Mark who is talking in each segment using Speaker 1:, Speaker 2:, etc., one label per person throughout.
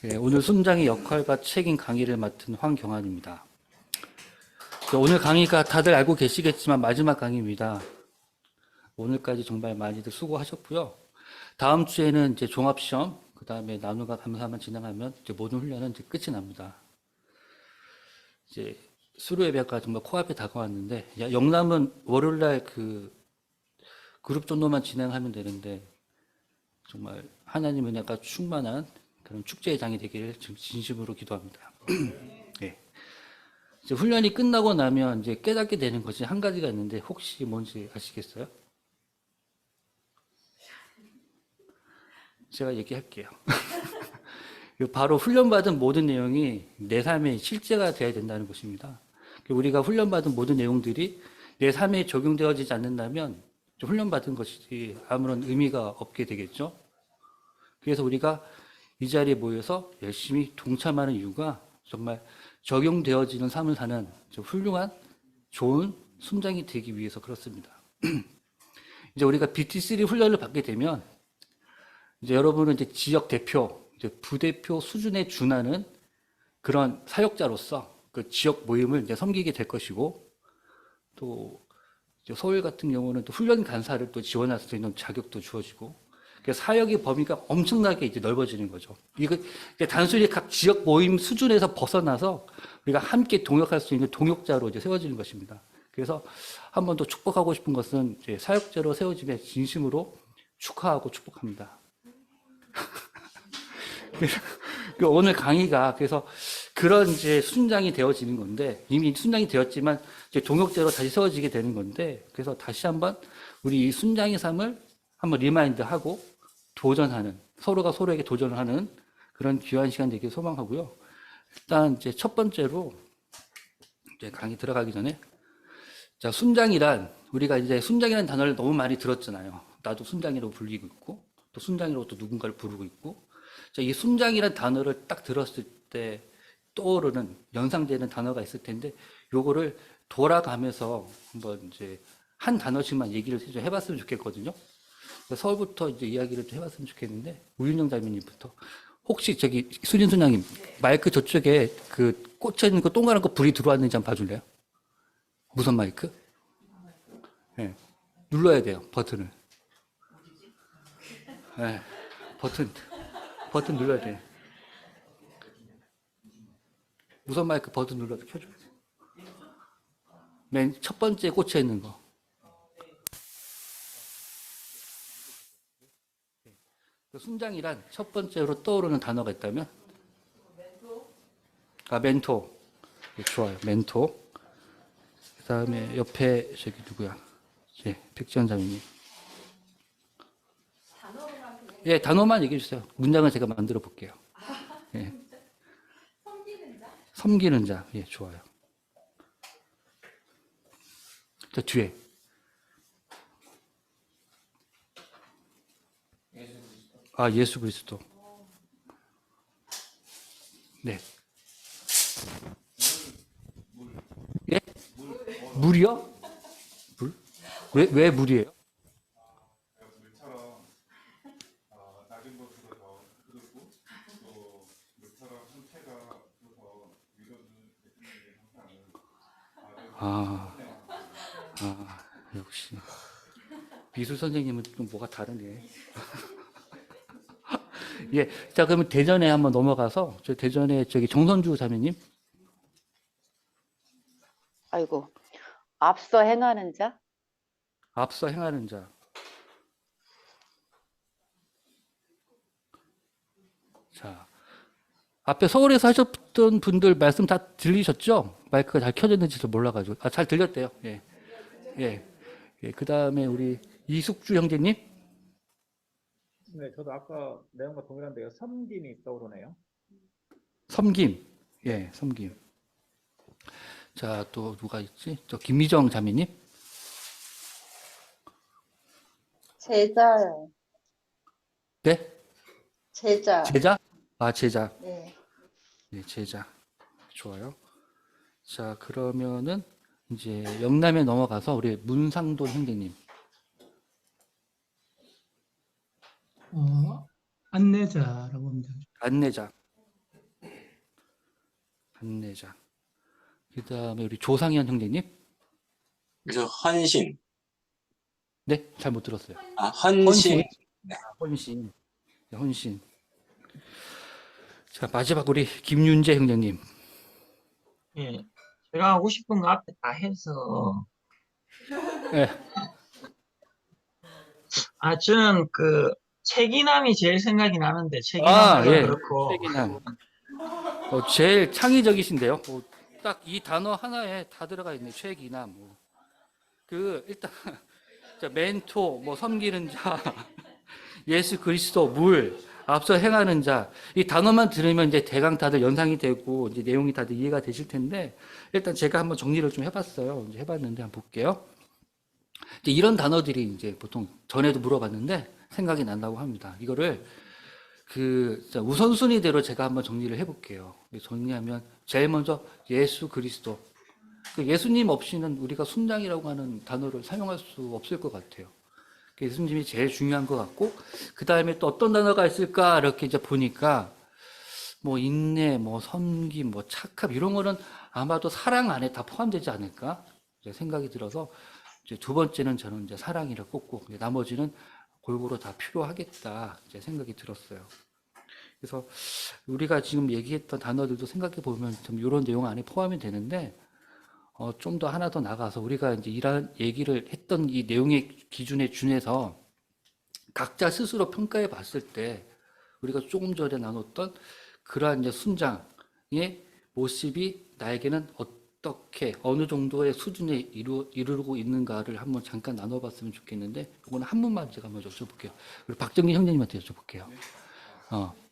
Speaker 1: 예, 오늘 순장의 역할과 책임 강의를 맡은 황경환입니다. 오늘 강의가 다들 알고 계시겠지만 마지막 강의입니다. 오늘까지 정말 많이들 수고하셨고요. 다음 주에는 이제 종합시험, 그 다음에 나눔과 감사만 진행하면 이제 모든 훈련은 이제 끝이 납니다. 이제 수료 예배가 정말 코앞에 다가왔는데, 영남은 월요일날 그 그룹 정도만 진행하면 되는데, 정말 하나님 은혜가 충만한 그런 축제의 장이 되기를 진심으로 기도합니다. 네. 이제 훈련이 끝나고 나면 이제 깨닫게 되는 것이 한 가지가 있는데 혹시 뭔지 아시겠어요? 제가 얘기할게요. 바로 훈련받은 모든 내용이 내 삶의 실제가 되어야 된다는 것입니다. 우리가 훈련받은 모든 내용들이 내 삶에 적용되어지지 않는다면 훈련받은 것이 아무런 의미가 없게 되겠죠. 그래서 우리가 이 자리에 모여서 열심히 동참하는 이유가 정말 적용되어지는 삶을 사는 훌륭한 좋은 순장이 되기 위해서 그렇습니다. 이제 우리가 BT3 훈련을 받게 되면 이제 여러분은 이제 지역 대표, 이제 부대표 수준에 준하는 그런 사역자로서 그 지역 모임을 이제 섬기게 될 것이고, 또 이제 서울 같은 경우는 또 훈련 간사를 또 지원할 수 있는 자격도 주어지고, 사역의 범위가 엄청나게 이제 넓어지는 거죠. 이거 단순히 각 지역 모임 수준에서 벗어나서 우리가 함께 동역할 수 있는 동역자로 이제 세워지는 것입니다. 그래서 한 번 더 축복하고 싶은 것은 이제 사역자로 세워짐에 진심으로 축하하고 축복합니다. 오늘 강의가 그래서 그런 이제 순장이 되어지는 건데, 이미 순장이 되었지만 이제 동역자로 다시 세워지게 되는 건데, 그래서 다시 한번 우리 이 순장의 삶을 한번 리마인드하고 도전하는, 서로가 서로에게 도전을 하는 그런 귀한 시간 되길 소망하고요. 일단 이제 첫 번째로 이제 강의 들어가기 전에, 자, 순장이란, 우리가 이제 순장이라는 단어를 너무 많이 들었잖아요. 나도 순장이라고 불리고 있고, 또 순장이라고 또 누군가를 부르고 있고, 자, 이 순장이라는 단어를 딱 들었을 때 떠오르는, 연상되는 단어가 있을 텐데, 요거를 돌아가면서 한번 이제 한 단어씩만 얘기를 해봤으면 좋겠거든요. 서울부터 이제 이야기를 좀 해봤으면 좋겠는데, 우윤영 장면님부터. 혹시 저기 수진 순장님, 마이크 저쪽에 그 꽂혀있는 거 동그란 거 불이 들어왔는지 한번 봐줄래요? 무선 마이크? 네. 눌러야 돼요, 버튼을. 네. 버튼 눌러야 돼. 무선 마이크 버튼 눌러서 켜줘야 돼. 맨 첫 번째 꽂혀 있는 거. 순장이란 첫 번째로 떠오르는 단어가 있다면? 아, 멘토. 네, 좋아요. 멘토. 그 다음에 옆에 저기 누구야? 예, 백지원 자매님. 예, 단어만 얘기해 주세요. 문장을 제가 만들어 볼게요. 예. 섬기는 자. 예, 좋아요. 저 뒤에. 아, 예수 그리스도. 네. 예? 물이요? 물? 왜 물이에요? 아, 역시. 미술 선생님은 좀 뭐가 다르네. 예. 자, 그러면 대전에 한번 넘어가서, 저 대전에 저기 정선주 자매님.
Speaker 2: 아이고, 앞서 행하는 자?
Speaker 1: 앞서 행하는 자. 자, 앞에 서울에서 하셨던 분들 말씀 다 들리셨죠? 마이크가 잘 켜졌는지도 몰라가지고. 아, 잘 들렸대요. 예. 예. 예. 그 다음에 우리 이숙주 형제님.
Speaker 3: 네, 저도 아까 내용과 동일한데요. 섬김이 떠오르네요.
Speaker 1: 섬김. 예, 섬김. 자, 또 누가 있지? 저 김미정 자매님.
Speaker 2: 제자요.
Speaker 1: 네?
Speaker 2: 제자.
Speaker 1: 제자? 아, 제자.
Speaker 2: 네.
Speaker 1: 네, 제자. 좋아요. 자, 그러면은 이제 영남에 넘어가서 우리 문상돈 형제님.
Speaker 4: 안내자라고 합니다.
Speaker 1: 안내자. 안내장. 그 다음에 우리 조상현 형제님.
Speaker 4: 그래서 헌신,
Speaker 1: 네, 잘 못 들었어요.
Speaker 4: 헌신.
Speaker 1: 헌신.
Speaker 4: 네.
Speaker 1: 헌신. 네, 헌신. 자, 마지막 우리 김윤재 형제님.
Speaker 5: 예, 제가 하고 싶은 거 앞에 다 해서,
Speaker 1: 네.
Speaker 5: 저는 그, 책이남이 제일 생각이 나는데, 책이남도
Speaker 1: 예.
Speaker 5: 그렇고,
Speaker 1: 책이남. 제일 창의적이신데요. 딱 이 단어 하나에 다 들어가 있네. 책이남. 일단, 자, 멘토, 섬기는 자, 예수 그리스도, 물, 앞서 행하는 자. 이 단어만 들으면 이제 대강 다들 연상이 되고, 이제 내용이 다들 이해가 되실 텐데, 일단 제가 한번 정리를 좀 해봤어요. 이제 해봤는데 한번 볼게요. 이제 이런 단어들이 이제 보통 전에도 물어봤는데 생각이 난다고 합니다. 이거를 자, 우선순위대로 제가 한번 정리를 해볼게요. 정리하면 제일 먼저 예수 그리스도. 예수님 없이는 우리가 순장이라고 하는 단어를 사용할 수 없을 것 같아요. 예수님이 제일 중요한 것 같고, 그 다음에 또 어떤 단어가 있을까 이렇게 이제 보니까 인내, 섬김, 착함 이런 거는 아마도 사랑 안에 다 포함되지 않을까 이제 생각이 들어서 이제 두 번째는 저는 이제 사랑이라 꼽고 나머지는 골고루 다 필요하겠다 이제 생각이 들었어요. 그래서 우리가 지금 얘기했던 단어들도 생각해 보면 좀 이런 내용 안에 포함이 되는데 좀 더 하나 더 나가서 우리가 이제 이런 얘기를 했던 이 내용의 기준에 준해서 각자 스스로 평가해 봤을 때 우리가 조금 전에 나눴던 그러한 이제 순장의 모습이 나에게는 어떻게 어느 정도의 수준에 이르고 있는가를 한번 잠깐 나눠봤으면 좋겠는데 이거는 한 분만 제가 한번 여쭤볼게요. 그리고 박정희 형제님한테 여쭤볼게요.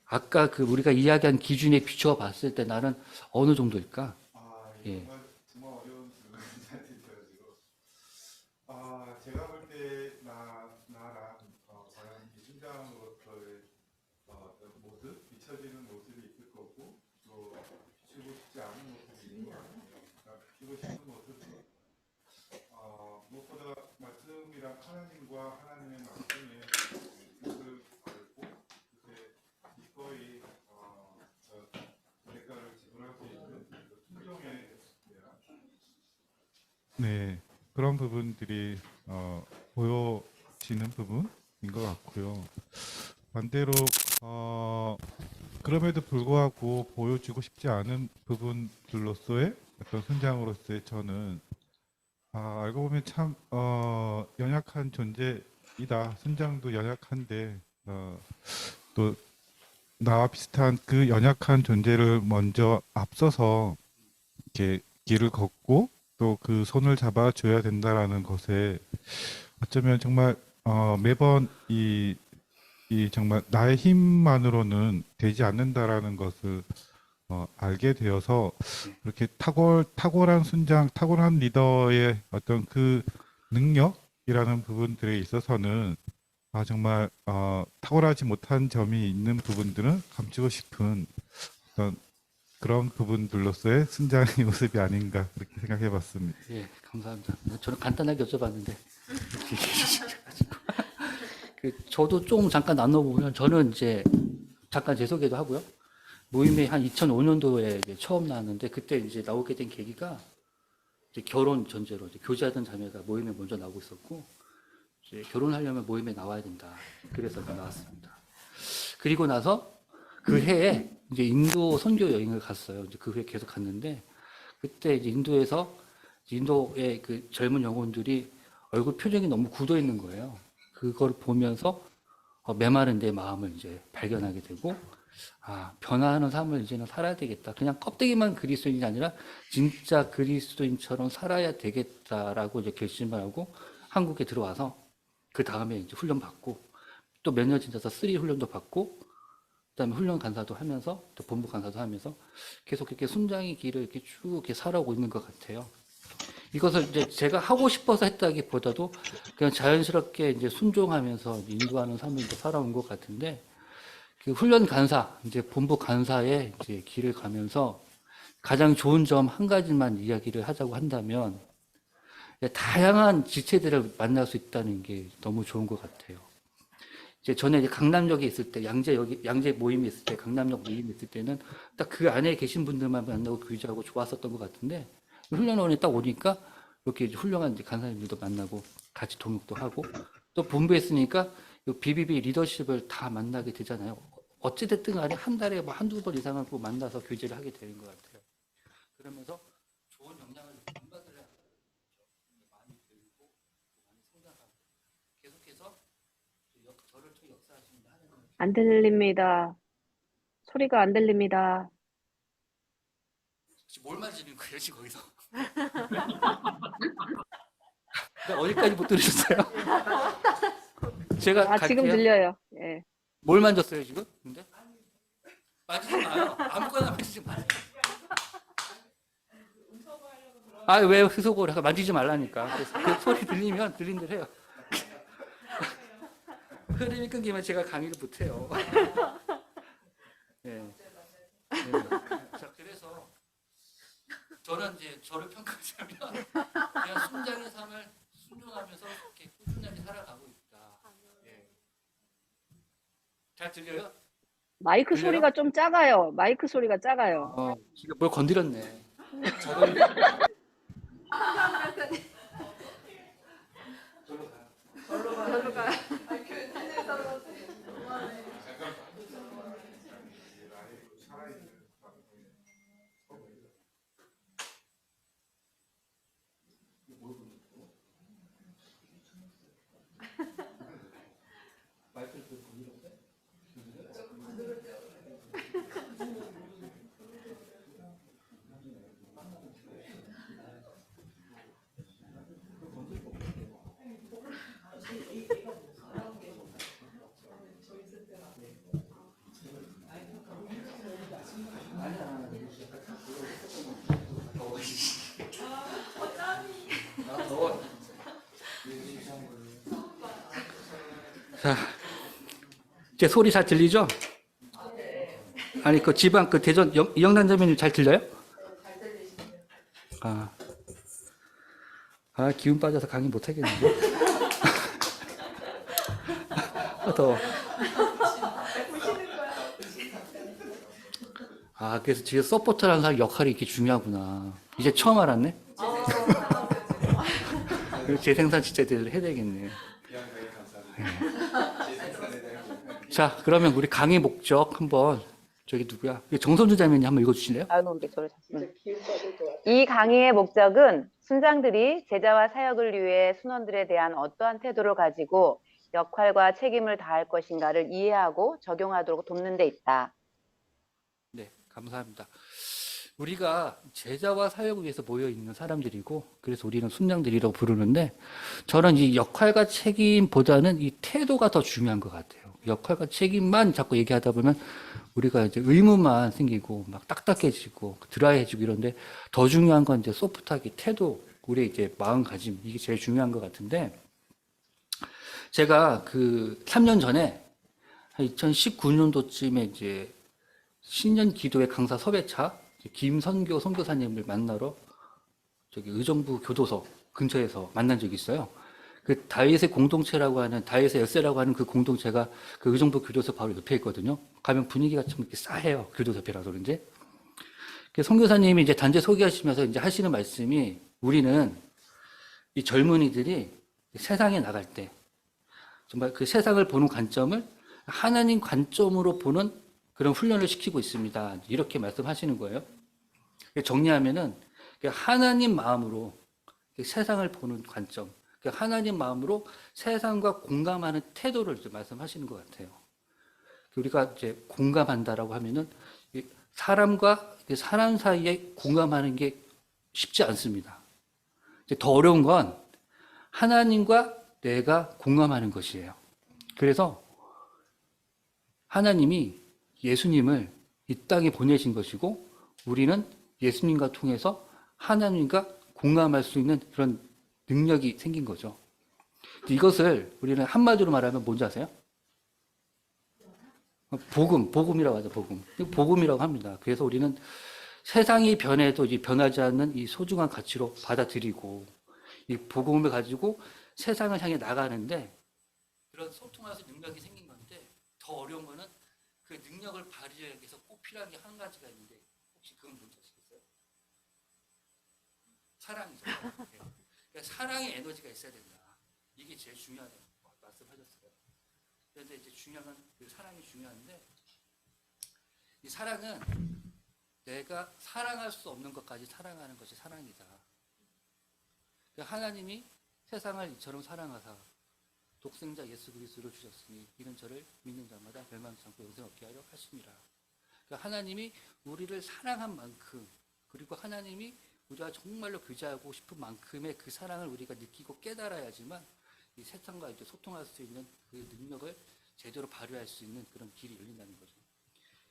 Speaker 1: 아까 우리가 이야기한 기준에 비추어 봤을 때 나는 어느 정도일까? 예.
Speaker 6: 정말 어려운 질문을 잘 드려가지고 제가 볼 때 나랑 과연 이 순장으로서의 어떤 모습, 비춰지는 모습이 있을 거고 또 비추고 싶지 않은 모습이 있는 것 같아요. 그러니까 비추고 싶은 모습은 무엇보다 말씀이랑 하나님과 하나님의 말씀의 뜻을 알고 그때 기꺼이 대가를 지불할 수 있는 순종의 네, 그런 부분들이 보여지는 부분인 것 같고요. 반대로 그럼에도 불구하고 보여주고 싶지 않은 부분들로서의 어떤 순장으로서의 저는 알고 보면 참 연약한 존재이다. 순장도 연약한데 또 나와 비슷한 그 연약한 존재를 먼저 앞서서 이렇게 길을 걷고 또 그 손을 잡아줘야 된다라는 것에 어쩌면 정말 매번 이 정말 나의 힘만으로는 되지 않는다라는 것을 알게 되어서 이렇게 탁월한 순장, 탁월한 리더의 어떤 그 능력이라는 부분들에 있어서는 정말 탁월하지 못한 점이 있는 부분들은 감추고 싶은 어떤 그런 부분들로서의 순장의 모습이 아닌가 그렇게 생각해봤습니다.
Speaker 1: 예, 감사합니다. 저는 간단하게 여쭤봤는데 저도 좀 잠깐 나눠보면 저는 이제 잠깐 제 소개도 하고요. 모임에 한 2005년도에 처음 나왔는데 그때 이제 나오게 된 계기가 이제 결혼 전제로 이제 교제하던 자매가 모임에 먼저 나오고 있었고 이제 결혼하려면 모임에 나와야 된다. 그래서 나왔습니다. 그리고 나서 그 해에 이제 인도 선교 여행을 갔어요. 이제 그 후에 계속 갔는데 그때 이제 인도의 그 젊은 영혼들이 얼굴 표정이 너무 굳어 있는 거예요. 그걸 보면서 메마른 내 마음을 이제 발견하게 되고 변화하는 삶을 이제는 살아야 되겠다. 그냥 껍데기만 그리스도인이 아니라 진짜 그리스도인처럼 살아야 되겠다라고 이제 결심을 하고 한국에 들어와서 그 다음에 이제 훈련 받고 또 몇 년 지나서 3 훈련도 받고 그다음에 훈련 간사도 하면서 또 본부 간사도 하면서 계속 이렇게 순장의 길을 이렇게 쭉 이렇게 살아오고 있는 것 같아요. 이것을 이제 제가 하고 싶어서 했다기보다도 그냥 자연스럽게 이제 순종하면서 인도하는 삶을 이제 살아온 것 같은데 그 훈련 간사 이제 본부 간사의 이제 길을 가면서 가장 좋은 점 한 가지만 이야기를 하자고 한다면 다양한 지체들을 만날 수 있다는 게 너무 좋은 것 같아요. 이제 전에 이제 강남역에 있을 때, 양재 모임이 있을 때, 강남역 모임이 있을 때는 딱 그 안에 계신 분들만 만나고 교제하고 좋았었던 것 같은데, 훈련원에 딱 오니까 이렇게 이제 훌륭한 이제 간사님들도 만나고 같이 동역도 하고, 또 본부에 있으니까 이 BBB 리더십을 다 만나게 되잖아요. 어찌됐든 간에 한 달에 뭐 한두 번 이상은 꼭 만나서 교제를 하게 되는 것 같아요. 그러면서 좋은 영향을 안 받으려 많이 들고 많이 성장하고 계속해서 저를 통해 역사하시는 하나님을
Speaker 2: 안 들립니다. 소리가 안 들립니다.
Speaker 1: 뭘 맞으는 거예요, 지금 거기서? 어디까지 못 들으셨어요? 제가
Speaker 2: 지금
Speaker 1: 갈게요.
Speaker 2: 들려요. 예.
Speaker 1: 뭘 만졌어요, 지금? 근데? 만지지 마요. 아무거나 만지지 마요. 아, 왜 흐속을 해서 만지지 말라니까. 그래서 그 소리 들리면 들린 대로 해요. 흐름이 끊기면 제가 강의를 못해요. 예. 예. 자, 그래서 저는 이제 저를 평가하자면 그냥 순장의 삶을 순종하면서 이렇게 꾸준하게 살아가고 있다. 예. 잘 들려요?
Speaker 2: 마이크
Speaker 1: 들려요?
Speaker 2: 소리가 좀 작아요. 마이크 소리가 작아요.
Speaker 1: 지금 뭘 건드렸네. 저를 자, 제 소리 잘 들리죠? 아니, 그 지방, 그 대전, 이영란 자매님 잘 들려요? 기운 빠져서 강의 못 하겠는데. 더워. 그래서 뒤에 서포터라는 사람 역할이 이렇게 중요하구나. 이제 처음 알았네? 재생산 진짜 제대로 해야 되겠네. 자, 그러면 우리 강의 목적 한번, 저기 누구야? 정선주 자매님 한번 읽어주실래요?
Speaker 2: 이 강의의 목적은 순장들이 제자와 사역을 위해 순원들에 대한 어떠한 태도를 가지고 역할과 책임을 다할 것인가를 이해하고 적용하도록 돕는 데 있다.
Speaker 1: 네, 감사합니다. 우리가 제자와 사역을 위해서 모여 있는 사람들이고, 그래서 우리는 순장들이라고 부르는데, 저는 이 역할과 책임보다는 이 태도가 더 중요한 것 같아요. 역할과 책임만 자꾸 얘기하다 보면 우리가 이제 의무만 생기고 막 딱딱해지고 드라이해지고 이런데, 더 중요한 건 이제 소프트하게 태도, 우리의 이제 마음가짐, 이게 제일 중요한 것 같은데, 제가 그 3년 전에 2019년도쯤에 이제 신년 기도회 강사 섭외차 김선교 선교사님을 만나러 저기 의정부 교도소 근처에서 만난 적이 있어요. 그 다윗의 공동체라고 하는, 다윗의 열쇠라고 하는 그 공동체가 그 의정부 교도소 바로 옆에 있거든요. 가면 분위기가 좀 이렇게 싸해요. 교도소 옆이라서 그런지. 선교사님이 이제 단체 소개하시면서 이제 하시는 말씀이, 우리는 이 젊은이들이 세상에 나갈 때 정말 그 세상을 보는 관점을 하나님 관점으로 보는 그런 훈련을 시키고 있습니다. 이렇게 말씀하시는 거예요. 정리하면은 하나님 마음으로 세상을 보는 관점, 하나님 마음으로 세상과 공감하는 태도를 이제 말씀하시는 것 같아요. 우리가 이제 공감한다라고 하면은 사람과 사람 사이에 공감하는 게 쉽지 않습니다. 더 어려운 건 하나님과 내가 공감하는 것이에요. 그래서 하나님이 예수님을 이 땅에 보내신 것이고, 우리는 예수님과 통해서 하나님과 공감할 수 있는 그런 능력이 생긴 거죠. 이것을 우리는 한마디로 말하면 뭔지 아세요? 복음이라고 하죠, 복음. 복음이라고 합니다. 그래서 우리는 세상이 변해도 변하지 않는 이 소중한 가치로 받아들이고, 이 복음을 가지고 세상을 향해 나가는데, 그런 소통하는 능력이 생긴 겁니다. 더 어려운 거는 그 능력을 발휘하기 위해서 꼭 필요한 게 한 가지가 있는데 혹시 그건 뭔지 아시겠어요? 사랑이죠. 네. 그러니까 사랑의 에너지가 있어야 된다. 이게 제일 중요하다고 말씀하셨어요. 그런데 이제 중요한 건 그 사랑이 중요한데 이 사랑은 내가 사랑할 수 없는 것까지 사랑하는 것이 사랑이다. 그러니까 하나님이 세상을 이처럼 사랑하사 독생자 예수 그리스도를 주셨으니 이는 저를 믿는 자마다 멸망치 않고 영생 얻게 하려 하심이라. 그러니까 하나님이 우리를 사랑한 만큼 그리고 하나님이 우리가 정말로 교제하고 싶은 만큼의 그 사랑을 우리가 느끼고 깨달아야지만 이 세상과 이제 소통할 수 있는 그 능력을 제대로 발휘할 수 있는 그런 길이 열린다는 거죠.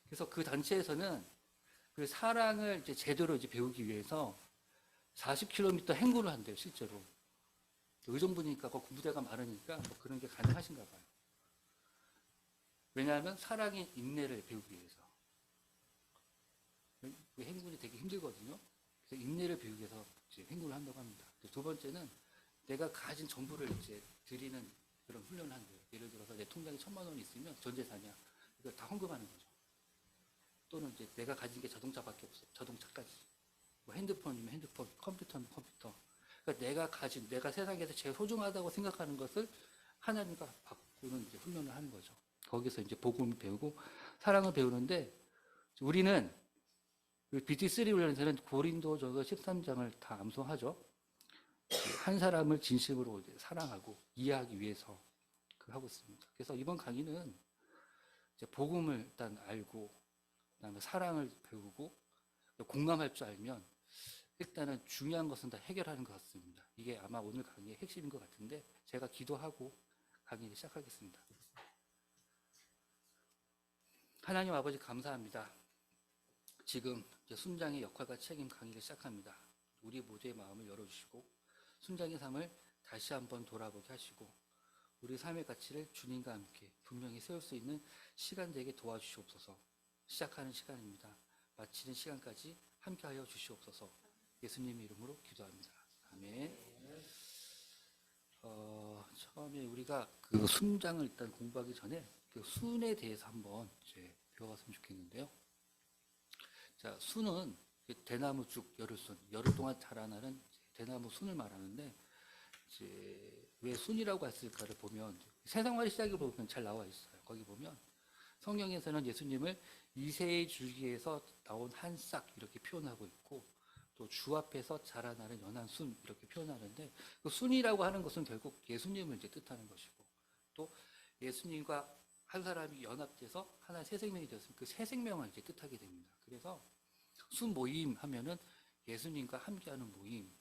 Speaker 1: 그래서 그 단체에서는 그 사랑을 이제 제대로 이제 배우기 위해서 40km 행군을 한대요, 실제로. 의정부니까 그 군부대가 많으니까 뭐 그런 게 가능하신가 봐요. 왜냐하면 사랑의 인내를 배우기 위해서. 행군이 되게 힘들거든요. 그래서 인내를 배우기 위해서 이제 행군을 한다고 합니다. 두 번째는 내가 가진 전부를 이제 드리는 그런 훈련을 한대요. 예를 들어서 내 통장에 1,000만 원이 있으면 전 재산이야. 이걸 다 헌금하는 거죠. 또는 이제 내가 가진 게 자동차밖에 없어. 자동차까지. 뭐 핸드폰이면 핸드폰, 컴퓨터면 컴퓨터. 그러니까 내가 가진, 내가 세상에서 제일 소중하다고 생각하는 것을 하나님과 바꾸는 이제 훈련을 하는 거죠. 거기서 이제 복음을 배우고 사랑을 배우는데 우리는 그 BT3 훈련에서는 고린도전서 13장을 다 암송하죠. 한 사람을 진심으로 이제 사랑하고 이해하기 위해서 그 하고 있습니다. 그래서 이번 강의는 이제 복음을 일단 알고 그다음에 사랑을 배우고 공감할 줄 알면 일단은 중요한 것은 다 해결하는 것 같습니다. 이게 아마 오늘 강의의 핵심인 것 같은데 제가 기도하고 강의를 시작하겠습니다. 하나님 아버지 감사합니다. 지금 이제 순장의 역할과 책임 강의를 시작합니다. 우리 모두의 마음을 열어주시고 순장의 삶을 다시 한번 돌아보게 하시고 우리 삶의 가치를 주님과 함께 분명히 세울 수 있는 시간 되게 도와주시옵소서. 시작하는 시간입니다. 마치는 시간까지 함께하여 주시옵소서. 예수님의 이름으로 기도합니다. 아멘. 처음에 우리가 그 순장을 일단 공부하기 전에 그 순에 대해서 한번 이제 배워봤으면 좋겠는데요. 자, 순은 대나무죽 열흘순, 열흘 동안 자라나는 대나무 순을 말하는데 이제 왜 순이라고 했을까를 보면 세상화의 시작을 보면 잘 나와 있어요. 거기 보면 성경에서는 예수님을 이새의 줄기에서 나온 한 싹 이렇게 표현하고 있고 또 주 앞에서 자라나는 연한 순 이렇게 표현하는데 그 순이라고 하는 것은 결국 예수님을 이제 뜻하는 것이고 또 예수님과 한 사람이 연합돼서 하나의 새 생명이 되었으면 그 새 생명을 이제 뜻하게 됩니다. 그래서 순 모임 하면은 예수님과 함께하는 모임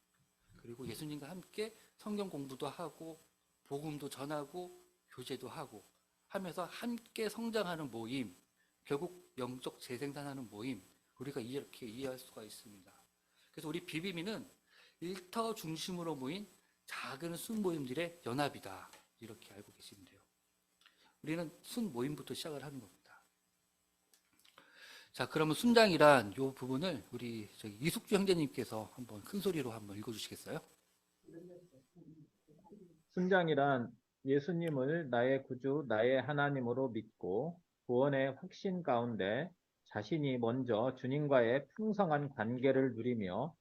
Speaker 1: 그리고 예수님과 함께 성경 공부도 하고 복음도 전하고 교제도 하고 하면서 함께 성장하는 모임 결국 영적 재생산하는 모임 우리가 이렇게 이해할 수가 있습니다. 그래서 우리 비비미는 일터 중심으로 모인 작은 순 모임들의 연합이다. 이렇게 알고 계시면 돼요. 우리는 순 모임부터 시작을 하는 겁니다. 자, 그러면 순장이란 이 부분을 우리 이숙주 형제님께서 한번 큰 소리로 한번 읽어주시겠어요?
Speaker 3: 순장이란 예수님을 나의 구주, 나의 하나님으로 믿고 구원의 확신 가운데 자신이 먼저 주님과의 풍성한 관계를 누리며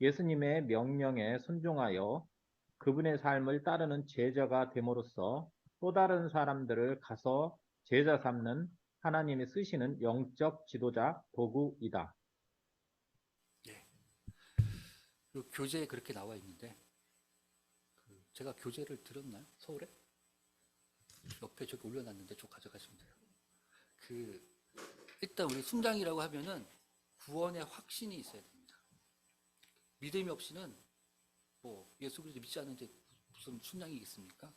Speaker 3: 예수님의 명령에 순종하여 그분의 삶을 따르는 제자가 됨으로써 또 다른 사람들을 가서 제자 삼는 하나님이 쓰시는 영적 지도자 도구이다.
Speaker 1: 네. 그 교재에 그렇게 나와 있는데 제가 교재를 드렸나요? 서울에? 옆에 저기 올려놨는데 저 가져가시면 돼요. 일단 우리 순장이라고 하면은 구원의 확신이 있어야 됩니다. 믿음이 없이는 뭐 예수 그리스도 믿지 않는데 무슨 순장이 있습니까?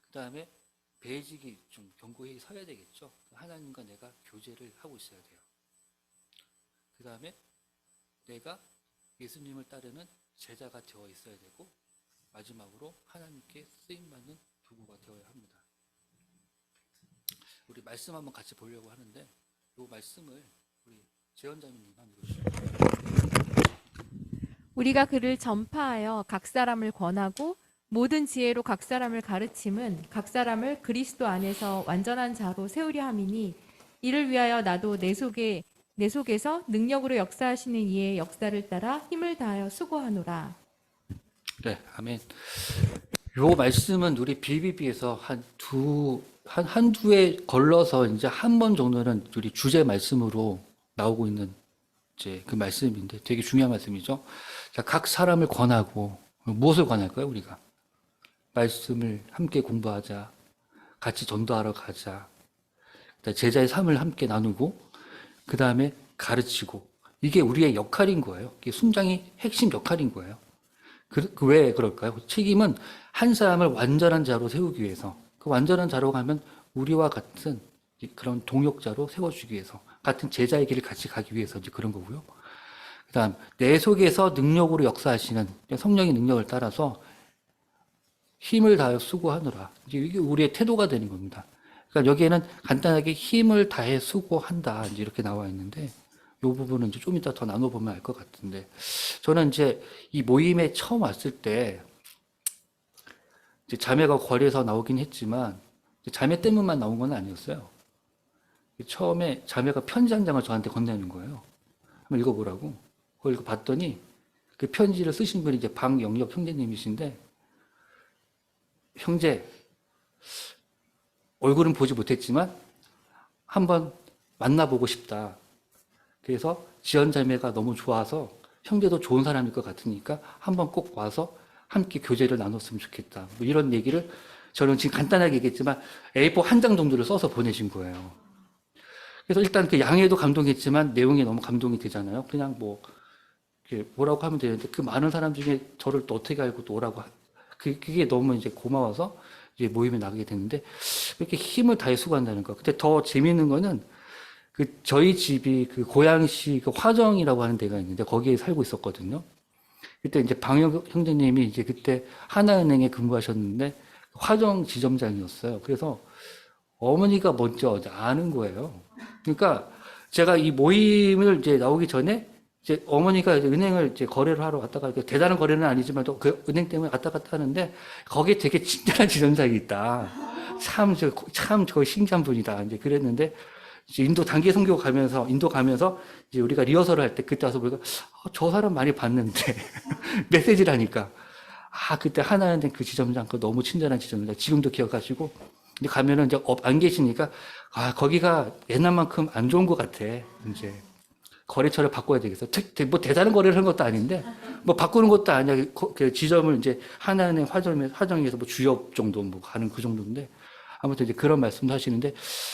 Speaker 1: 그 다음에 배직이 좀 견고히 서야 되겠죠. 하나님과 내가 교제를 하고 있어야 돼요. 그 다음에 내가 예수님을 따르는 제자가 되어 있어야 되고 마지막으로 하나님께 쓰임받는 도구가 되어야 합니다. 우리 말씀 한번 같이 보려고 하는데 이 말씀을 우리 재현자매님 한번 읽어주시죠.
Speaker 7: 우리가 그를 전파하여 각 사람을 권하고 모든 지혜로 각 사람을 가르침은 각 사람을 그리스도 안에서 완전한 자로 세우려 함이니 이를 위하여 나도 내 속에서 능력으로 역사하시는 이의 역사를 따라 힘을 다하여 수고하노라.
Speaker 1: 네, 아멘. 요 말씀은 우리 BBB에서 한두 해 걸러서 이제 한 번 정도는 우리 주제 말씀으로 나오고 있는 이제 그 말씀인데 되게 중요한 말씀이죠. 자, 각 사람을 권하고 무엇을 권할까요, 우리가? 말씀을 함께 공부하자. 같이 전도하러 가자. 제자의 삶을 함께 나누고 그 다음에 가르치고 이게 우리의 역할인 거예요. 이게 순장이 핵심 역할인 거예요. 왜 그럴까요? 책임은 한 사람을 완전한 자로 세우기 위해서 그 완전한 자로 가면 우리와 같은 그런 동역자로 세워주기 위해서 같은 제자의 길을 같이 가기 위해서 이제 그런 거고요. 그 다음 내 속에서 능력으로 역사하시는 성령의 능력을 따라서 힘을 다하여 수고하느라 이게 우리의 태도가 되는 겁니다. 그러니까 여기에는 간단하게 힘을 다해 수고한다 이제 이렇게 나와 있는데 이 부분은 이제 좀 이따 더 나눠보면 알 것 같은데 저는 이제 이 모임에 처음 왔을 때 이제 자매가 거리에서 나오긴 했지만 자매 때문만 나온 건 아니었어요. 처음에 자매가 편지 한 장을 저한테 건네는 거예요. 한번 읽어보라고. 그걸 봤더니 그 편지를 쓰신 분이 이제 방영엽 형제님이신데 형제 얼굴은 보지 못했지만 한번 만나보고 싶다. 그래서 지연자매가 너무 좋아서 형제도 좋은 사람일 것 같으니까 한번 꼭 와서 함께 교제를 나눴으면 좋겠다. 뭐 이런 얘기를 저는 지금 간단하게 얘기했지만 A4 한 장 정도를 써서 보내신 거예요. 그래서 일단 그 양해도 감동했지만 내용이 너무 감동이 되잖아요. 그냥 뭐 뭐라고 하면 되는데 그 많은 사람 중에 저를 또 어떻게 알고 또 오라고 그게 너무 이제 고마워서 이제 모임에 나가게 됐는데 이렇게 힘을 다해 수고한다는 거. 근데 더 재미있는 거는 그 저희 집이 그 고양시 그 화정이라고 하는 데가 있는데 거기에 살고 있었거든요. 그때 이제 방영 형제님이 이제 그때 하나은행에 근무하셨는데 화정 지점장이었어요. 그래서 어머니가 먼저 아는 거예요. 그러니까 제가 이 모임을 이제 나오기 전에 이제 어머니가 이제 은행을 이제 거래를 하러 왔다가 대단한 거래는 아니지만 또 그 은행 때문에 왔다 갔다 하는데 거기에 되게 친절한 지점장이 있다. 참 저 신기한 분이다. 이제 그랬는데 이제 인도 단기 선교 가면서 이제 우리가 리허설을 할 때 그때 와서 보니까 저 사람 많이 봤는데 메시지를 하니까 그때 하나은행 그 지점장 그 너무 친절한 지점장 지금도 기억하시고 이제 가면은 이제 안 계시니까 거기가 옛날만큼 안 좋은 것 같아. 이제 거래처를 바꿔야 되겠어. 뭐 대단한 거래를 한 것도 아닌데 뭐 바꾸는 것도 아니야. 그 지점을 이제 하나은행 화정에서 뭐 주역 정도 뭐 가는 그 정도인데 아무튼 이제 그런 말씀도 하시는데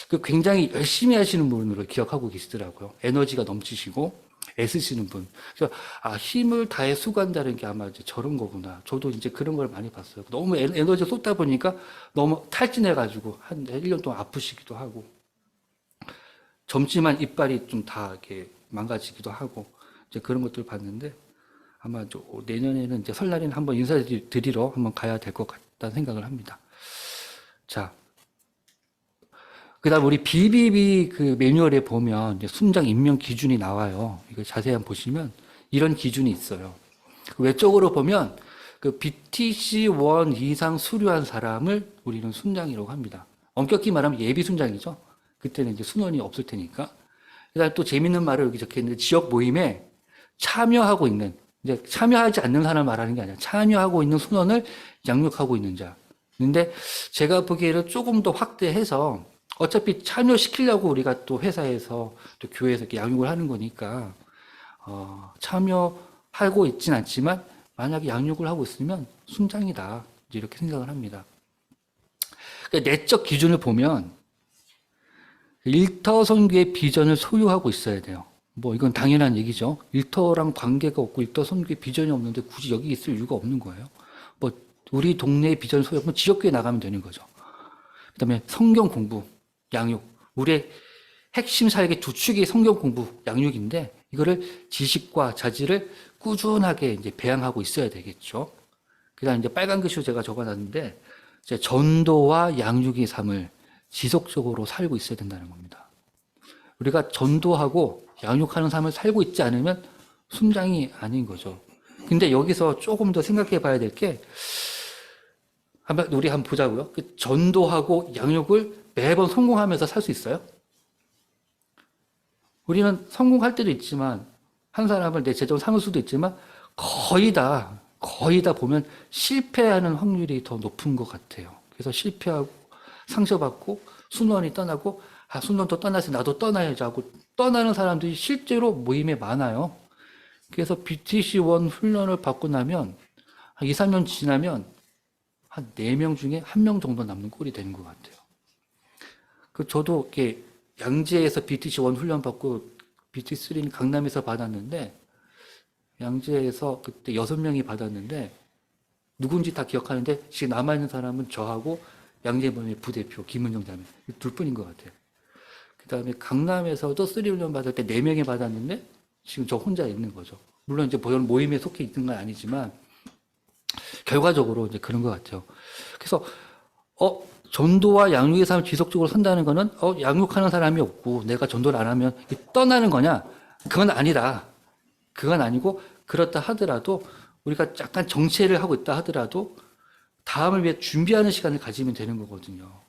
Speaker 1: 그 굉장히 열심히 하시는 분으로 기억하고 계시더라고요. 에너지가 넘치시고 애쓰시는 분. 그래서 힘을 다해 수고한다는 게 아마 이제 저런 거구나. 저도 이제 그런 걸 많이 봤어요. 너무 에너지 쏟다 보니까 너무 탈진해가지고 한 1년 동안 아프시기도 하고 젊지만 이빨이 좀 다 이렇게 망가지기도 하고 이제 그런 것들을 봤는데 아마 내년에는 이제 설날에는 한번 인사드리러 한번 가야 될 것 같다는 생각을 합니다. 자. 그 다음 우리 BBB 그 매뉴얼에 보면 이제 순장 임명 기준이 나와요. 이거 자세히 한번 보시면 이런 기준이 있어요. 외적으로 보면 그 BTC1 이상 수료한 사람을 우리는 순장이라고 합니다. 엄격히 말하면 예비 순장이죠. 그때는 이제 순원이 없을 테니까. 그 다음 또 재밌는 말을 여기 적혀 있는데 지역 모임에 참여하고 있는, 이제 참여하지 않는 사람을 말하는 게 아니라 참여하고 있는 순원을 양육하고 있는 자. 근데 제가 보기에는 조금 더 확대해서 어차피 참여시키려고 우리가 또 회사에서 또 교회에서 이렇게 양육을 하는 거니까 참여하고 있진 않지만 만약에 양육을 하고 있으면 순장이다 이렇게 생각을 합니다. 그러니까 내적 기준을 보면 일터 선교의 비전을 소유하고 있어야 돼요. 뭐 이건 당연한 얘기죠. 일터랑 관계가 없고 일터 선교의 비전이 없는데 굳이 여기 있을 이유가 없는 거예요. 뭐 우리 동네의 비전을 소유하면 지역교회 나가면 되는 거죠. 그다음에 성경 공부, 양육. 우리의 핵심 사역의 두 축이 성경 공부, 양육인데 이거를 지식과 자질을 꾸준하게 이제 배양하고 있어야 되겠죠. 그다음 이제 빨간 글씨로 제가 적어놨는데 이제 전도와 양육의 삶을 지속적으로 살고 있어야 된다는 겁니다. 우리가 전도하고 양육하는 삶을 살고 있지 않으면 순장이 아닌 거죠. 근데 여기서 조금 더 생각해 봐야 될 게 우리 한번 보자고요. 그 전도하고 양육을 매번 성공하면서 살 수 있어요? 우리는 성공할 때도 있지만, 한 사람을 내 제자로 삼을 수도 있지만, 거의 다 보면 실패하는 확률이 더 높은 것 같아요. 그래서 실패하고, 상처받고, 순원이 떠나고, 순원도 떠나서 나도 떠나야지 하고, 떠나는 사람들이 실제로 모임에 많아요. 그래서 BTC1 훈련을 받고 나면, 한 2, 3년 지나면, 한 4명 중에 1명 정도 남는 꼴이 되는 것 같아요. 저도 이렇게 양재에서 BTC1 훈련 받고 BT3는 강남에서 받았는데, 양재에서 그때 6명이 받았는데, 누군지 다 기억하는데, 지금 남아있는 사람은 저하고 양재본의 부대표 김은정 자매, 둘 뿐인 것 같아요. 그 다음에 강남에서도 3 훈련 받을 때 4명이 받았는데, 지금 저 혼자 있는 거죠. 물론 이제 모임에 속해 있는 건 아니지만, 결과적으로 이제 그런 것 같아요. 그래서, 전도와 양육의 삶을 지속적으로 산다는 거는, 양육하는 사람이 없고, 내가 전도를 안 하면 떠나는 거냐? 그건 아니다. 그건 아니고, 그렇다 하더라도, 우리가 약간 정체를 하고 있다 하더라도, 다음을 위해 준비하는 시간을 가지면 되는 거거든요.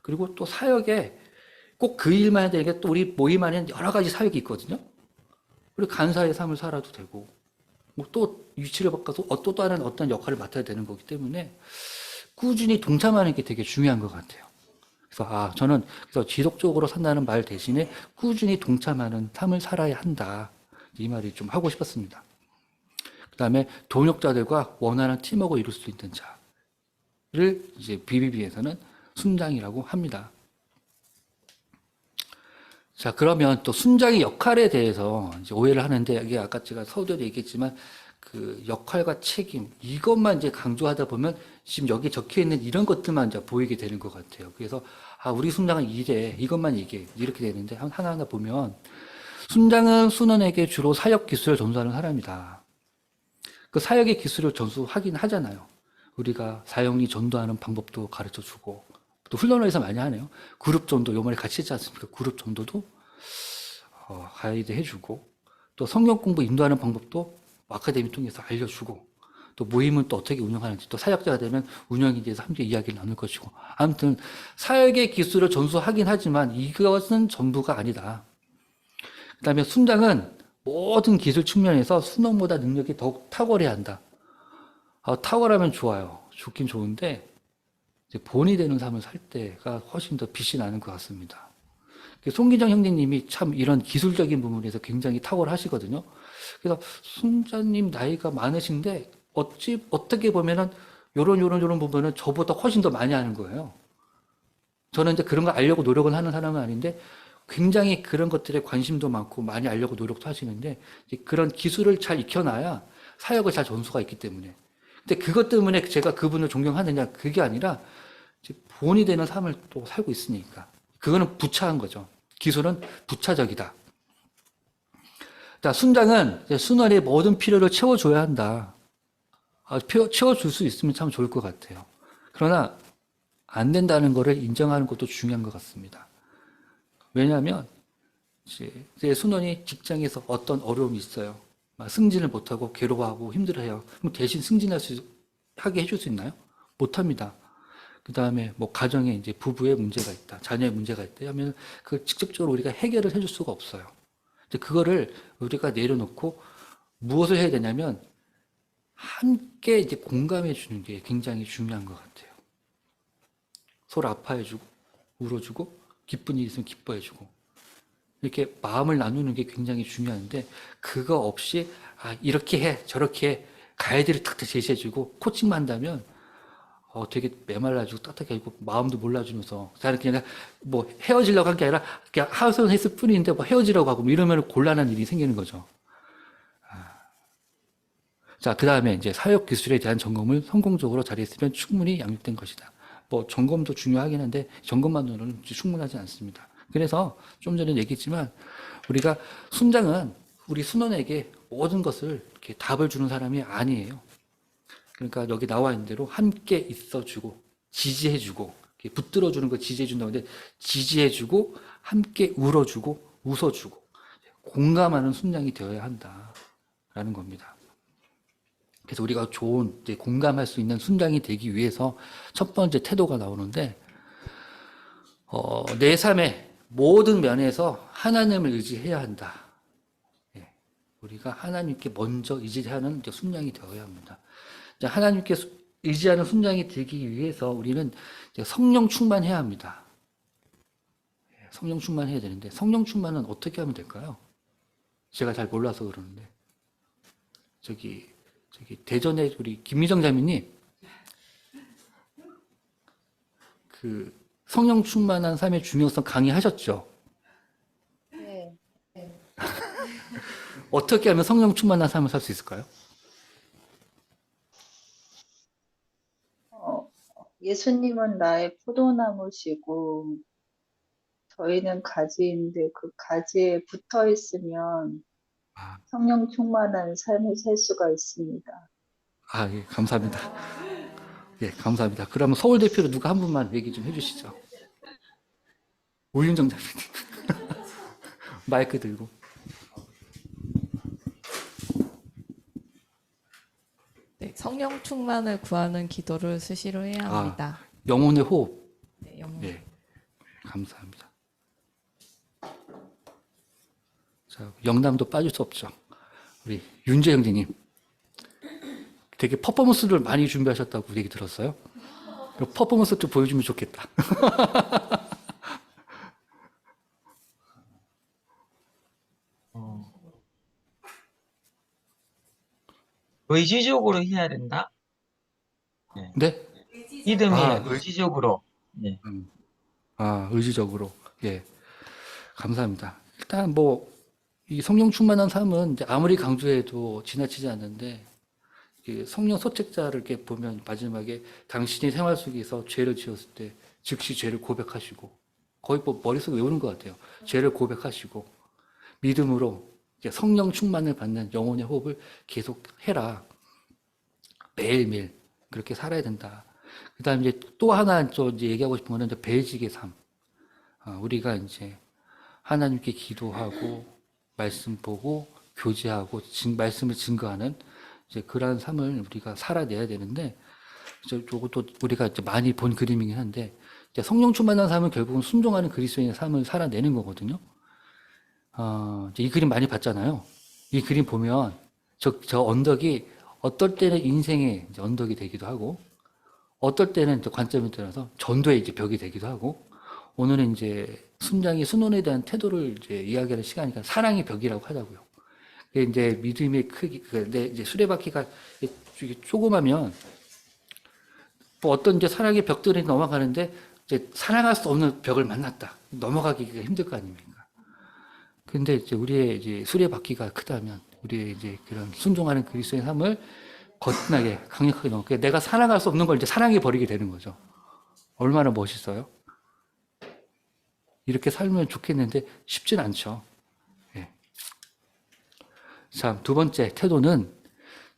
Speaker 1: 그리고 또 사역에 꼭 그 일만 해야 되는 게 또 우리 모임 안에는 여러 가지 사역이 있거든요. 우리 간사의 삶을 살아도 되고, 뭐 또 위치를 바꿔서 또 다른 어떤 역할을 맡아야 되는 거기 때문에 꾸준히 동참하는 게 되게 중요한 것 같아요. 그래서 저는 그래서 지속적으로 산다는 말 대신에 꾸준히 동참하는 삶을 살아야 한다. 이 말이 좀 하고 싶었습니다. 그 다음에 동역자들과 원활한 팀워크를 이룰 수 있는 자를 이제 BBB에서는 순장이라고 합니다. 자, 그러면 또 순장의 역할에 대해서 이제 오해를 하는데, 이게 아까 제가 서두에 얘기했지만, 그 역할과 책임, 이것만 이제 강조하다 보면, 지금 여기 적혀 있는 이런 것들만 이제 보이게 되는 것 같아요. 그래서, 우리 순장은 이래, 이것만 얘기해. 이렇게 되는데, 하나하나 보면, 순장은 순원에게 주로 사역 기술을 전수하는 사람이다. 그 사역의 기술을 전수하긴 하잖아요. 우리가 사형리 전도하는 방법도 가르쳐 주고, 또 훈련을 해서 많이 하네요. 그룹 전도, 요번에 같이 했지 않습니까? 그룹 전도도 가이드 해주고, 또 성경 공부 인도하는 방법도 아카데미 통해서 알려주고, 또 모임은 또 어떻게 운영하는지, 또 사역자가 되면 운영에 대해서 함께 이야기를 나눌 것이고, 아무튼 사역의 기술을 전수하긴 하지만 이것은 전부가 아니다. 그 다음에 순장은 모든 기술 측면에서 순원보다 능력이 더욱 탁월해야 한다. 탁월하면 좋아요. 좋긴 좋은데, 본이 되는 삶을 살 때가 훨씬 더 빛이 나는 것 같습니다. 송기정 형제님이 참 이런 기술적인 부분에서 굉장히 탁월하시거든요. 그래서 순자님 나이가 많으신데 어떻게 보면은 요런 부분은 저보다 훨씬 더 많이 하는 거예요. 저는 이제 그런 거 알려고 노력은 하는 사람은 아닌데 굉장히 그런 것들에 관심도 많고 많이 알려고 노력도 하시는데 그런 기술을 잘 익혀놔야 사역을 잘 전수가 있기 때문에. 근데 그것 때문에 제가 그분을 존경하느냐 그게 아니라 본이 되는 삶을 또 살고 있으니까. 그거는 부차한 거죠. 기술은 부차적이다. 자, 순장은 순원의 모든 필요를 채워줘야 한다. 채워줄 수 있으면 참 좋을 것 같아요. 그러나 안 된다는 것을 인정하는 것도 중요한 것 같습니다. 왜냐하면 이제 순원이 직장에서 어떤 어려움이 있어요. 승진을 못하고 괴로워하고 힘들어해요. 그럼 대신 하게 해줄 수 있나요? 못합니다. 그 다음에 뭐 가정에 이제 부부의 문제가 있다, 자녀의 문제가 있다 하면 그 직접적으로 우리가 해결을 해줄 수가 없어요. 이제 그거를 우리가 내려놓고 무엇을 해야 되냐면 함께 이제 공감해 주는 게 굉장히 중요한 것 같아요. 서로 아파해주고 울어주고 기쁜 일 있으면 기뻐해주고 이렇게 마음을 나누는 게 굉장히 중요한데 그거 없이 이렇게 해 저렇게 해 가이드를 탁 제시해주고 코칭만 한다면 되게 메말라지고 딱딱해지고 마음도 몰라주면서 나는 그냥 뭐 헤어지려고 한 게 아니라 그냥 하소연했을 뿐인데 뭐 헤어지려고 하고 뭐 이러면 곤란한 일이 생기는 거죠. 자, 그 다음에 이제 사역 기술에 대한 점검을 성공적으로 잘했으면 충분히 양육된 것이다. 뭐 점검도 중요하긴 한데 점검만으로는 충분하지 않습니다. 그래서 좀 전에 얘기했지만 우리가 순장은 우리 순원에게 모든 것을 이렇게 답을 주는 사람이 아니에요. 그러니까 여기 나와 있는 대로 함께 있어주고 지지해주고 붙들어주는 거 지지해준다고 하는데 지지해주고 함께 울어주고 웃어주고 공감하는 순장이 되어야 한다라는 겁니다. 그래서 우리가 좋은 이제 공감할 수 있는 순장이 되기 위해서 첫 번째 태도가 나오는데 내 삶의 모든 면에서 하나님을 의지해야 한다. 예, 우리가 하나님께 먼저 의지하는 이제 순장이 되어야 합니다. 이제 하나님께 의지하는 순장이 되기 위해서 우리는 이제 성령 충만해야 합니다. 예, 성령 충만해야 되는데 성령 충만은 어떻게 하면 될까요? 제가 잘 몰라서 그러는데 저기 대전에 우리 김미정 자매님 그 성령 충만한 삶의 중요성 강의하셨죠?
Speaker 2: 네.
Speaker 1: 어떻게 하면 성령 충만한 삶을 살 수 있을까요?
Speaker 8: 예수님은 나의 포도나무시고 저희는 가지인데 그 가지에 붙어 있으면
Speaker 1: 아,
Speaker 8: 성령 충만한 삶을 살 수가 있습니다.
Speaker 1: 예, 감사합니다. 예, 감사합니다. 그러면 서울 대표로 누가 한 분만 얘기 좀 해주시죠. 오윤정 자매님. 마이크 들고.
Speaker 9: 네, 성령 충만을 구하는 기도를 수시로 해야 합니다.
Speaker 1: 영혼의 호흡.
Speaker 9: 네, 영혼.
Speaker 1: 예, 감사합니다. 자, 영남도 빠질 수 없죠. 우리 윤재 형제님. 되게 퍼포먼스를 많이 준비하셨다고 얘기 들었어요. 그 퍼포먼스 좀 보여주면 좋겠다.
Speaker 5: 의지적으로 해야 된다.
Speaker 1: 네?
Speaker 5: 믿음이
Speaker 1: 아,
Speaker 5: 의지적으로. 네.
Speaker 1: 의지적으로. 예. 감사합니다. 일단 이 성령 충만한 삶은 이제 아무리 강조해도 지나치지 않는데, 이 성령 소책자를 이렇게 보면 마지막에 당신이 생활 속에서 죄를 지었을 때 즉시 죄를 고백하시고, 거의 머릿속에 외우는 것 같아요. 죄를 고백하시고, 믿음으로 이제 성령 충만을 받는 영혼의 호흡을 계속 해라. 매일매일 그렇게 살아야 된다. 그 다음에 이제 또 하나 이제 얘기하고 싶은 거는 이제 배직의 삶. 우리가 이제 하나님께 기도하고, 말씀 보고, 교제하고, 말씀을 증거하는 이제 그러한 삶을 우리가 살아내야 되는데, 이것도 우리가 이제 많이 본 그림이긴 한데, 이제 성령 충만한 삶은 결국은 순종하는 그리스도인의 삶을 살아내는 거거든요. 이제 이 그림 많이 봤잖아요. 이 그림 보면 저 언덕이 어떨 때는 인생의 이제 언덕이 되기도 하고, 어떨 때는 이제 관점에 따라서 전도의 이제 벽이 되기도 하고, 오늘은 이제 순장이 순원에 대한 태도를 이제 이야기하는 시간이니까 사랑의 벽이라고 하자고요. 이제 믿음의 크기, 이제 수레바퀴가 조그마면 어떤 이제 사랑의 벽들이 넘어가는데 이제 사랑할 수 없는 벽을 만났다. 넘어가기가 힘들 거 아닙니까? 근데 이제 우리의 이제 수레바퀴가 크다면 우리의 이제 그런 순종하는 그리스도의 삶을 거듭나게 강력하게 넘게 내가 사랑할 수 없는 걸 이제 사랑해 버리게 되는 거죠. 얼마나 멋있어요? 이렇게 살면 좋겠는데 쉽진 않죠. 예. 자, 두 번째 태도는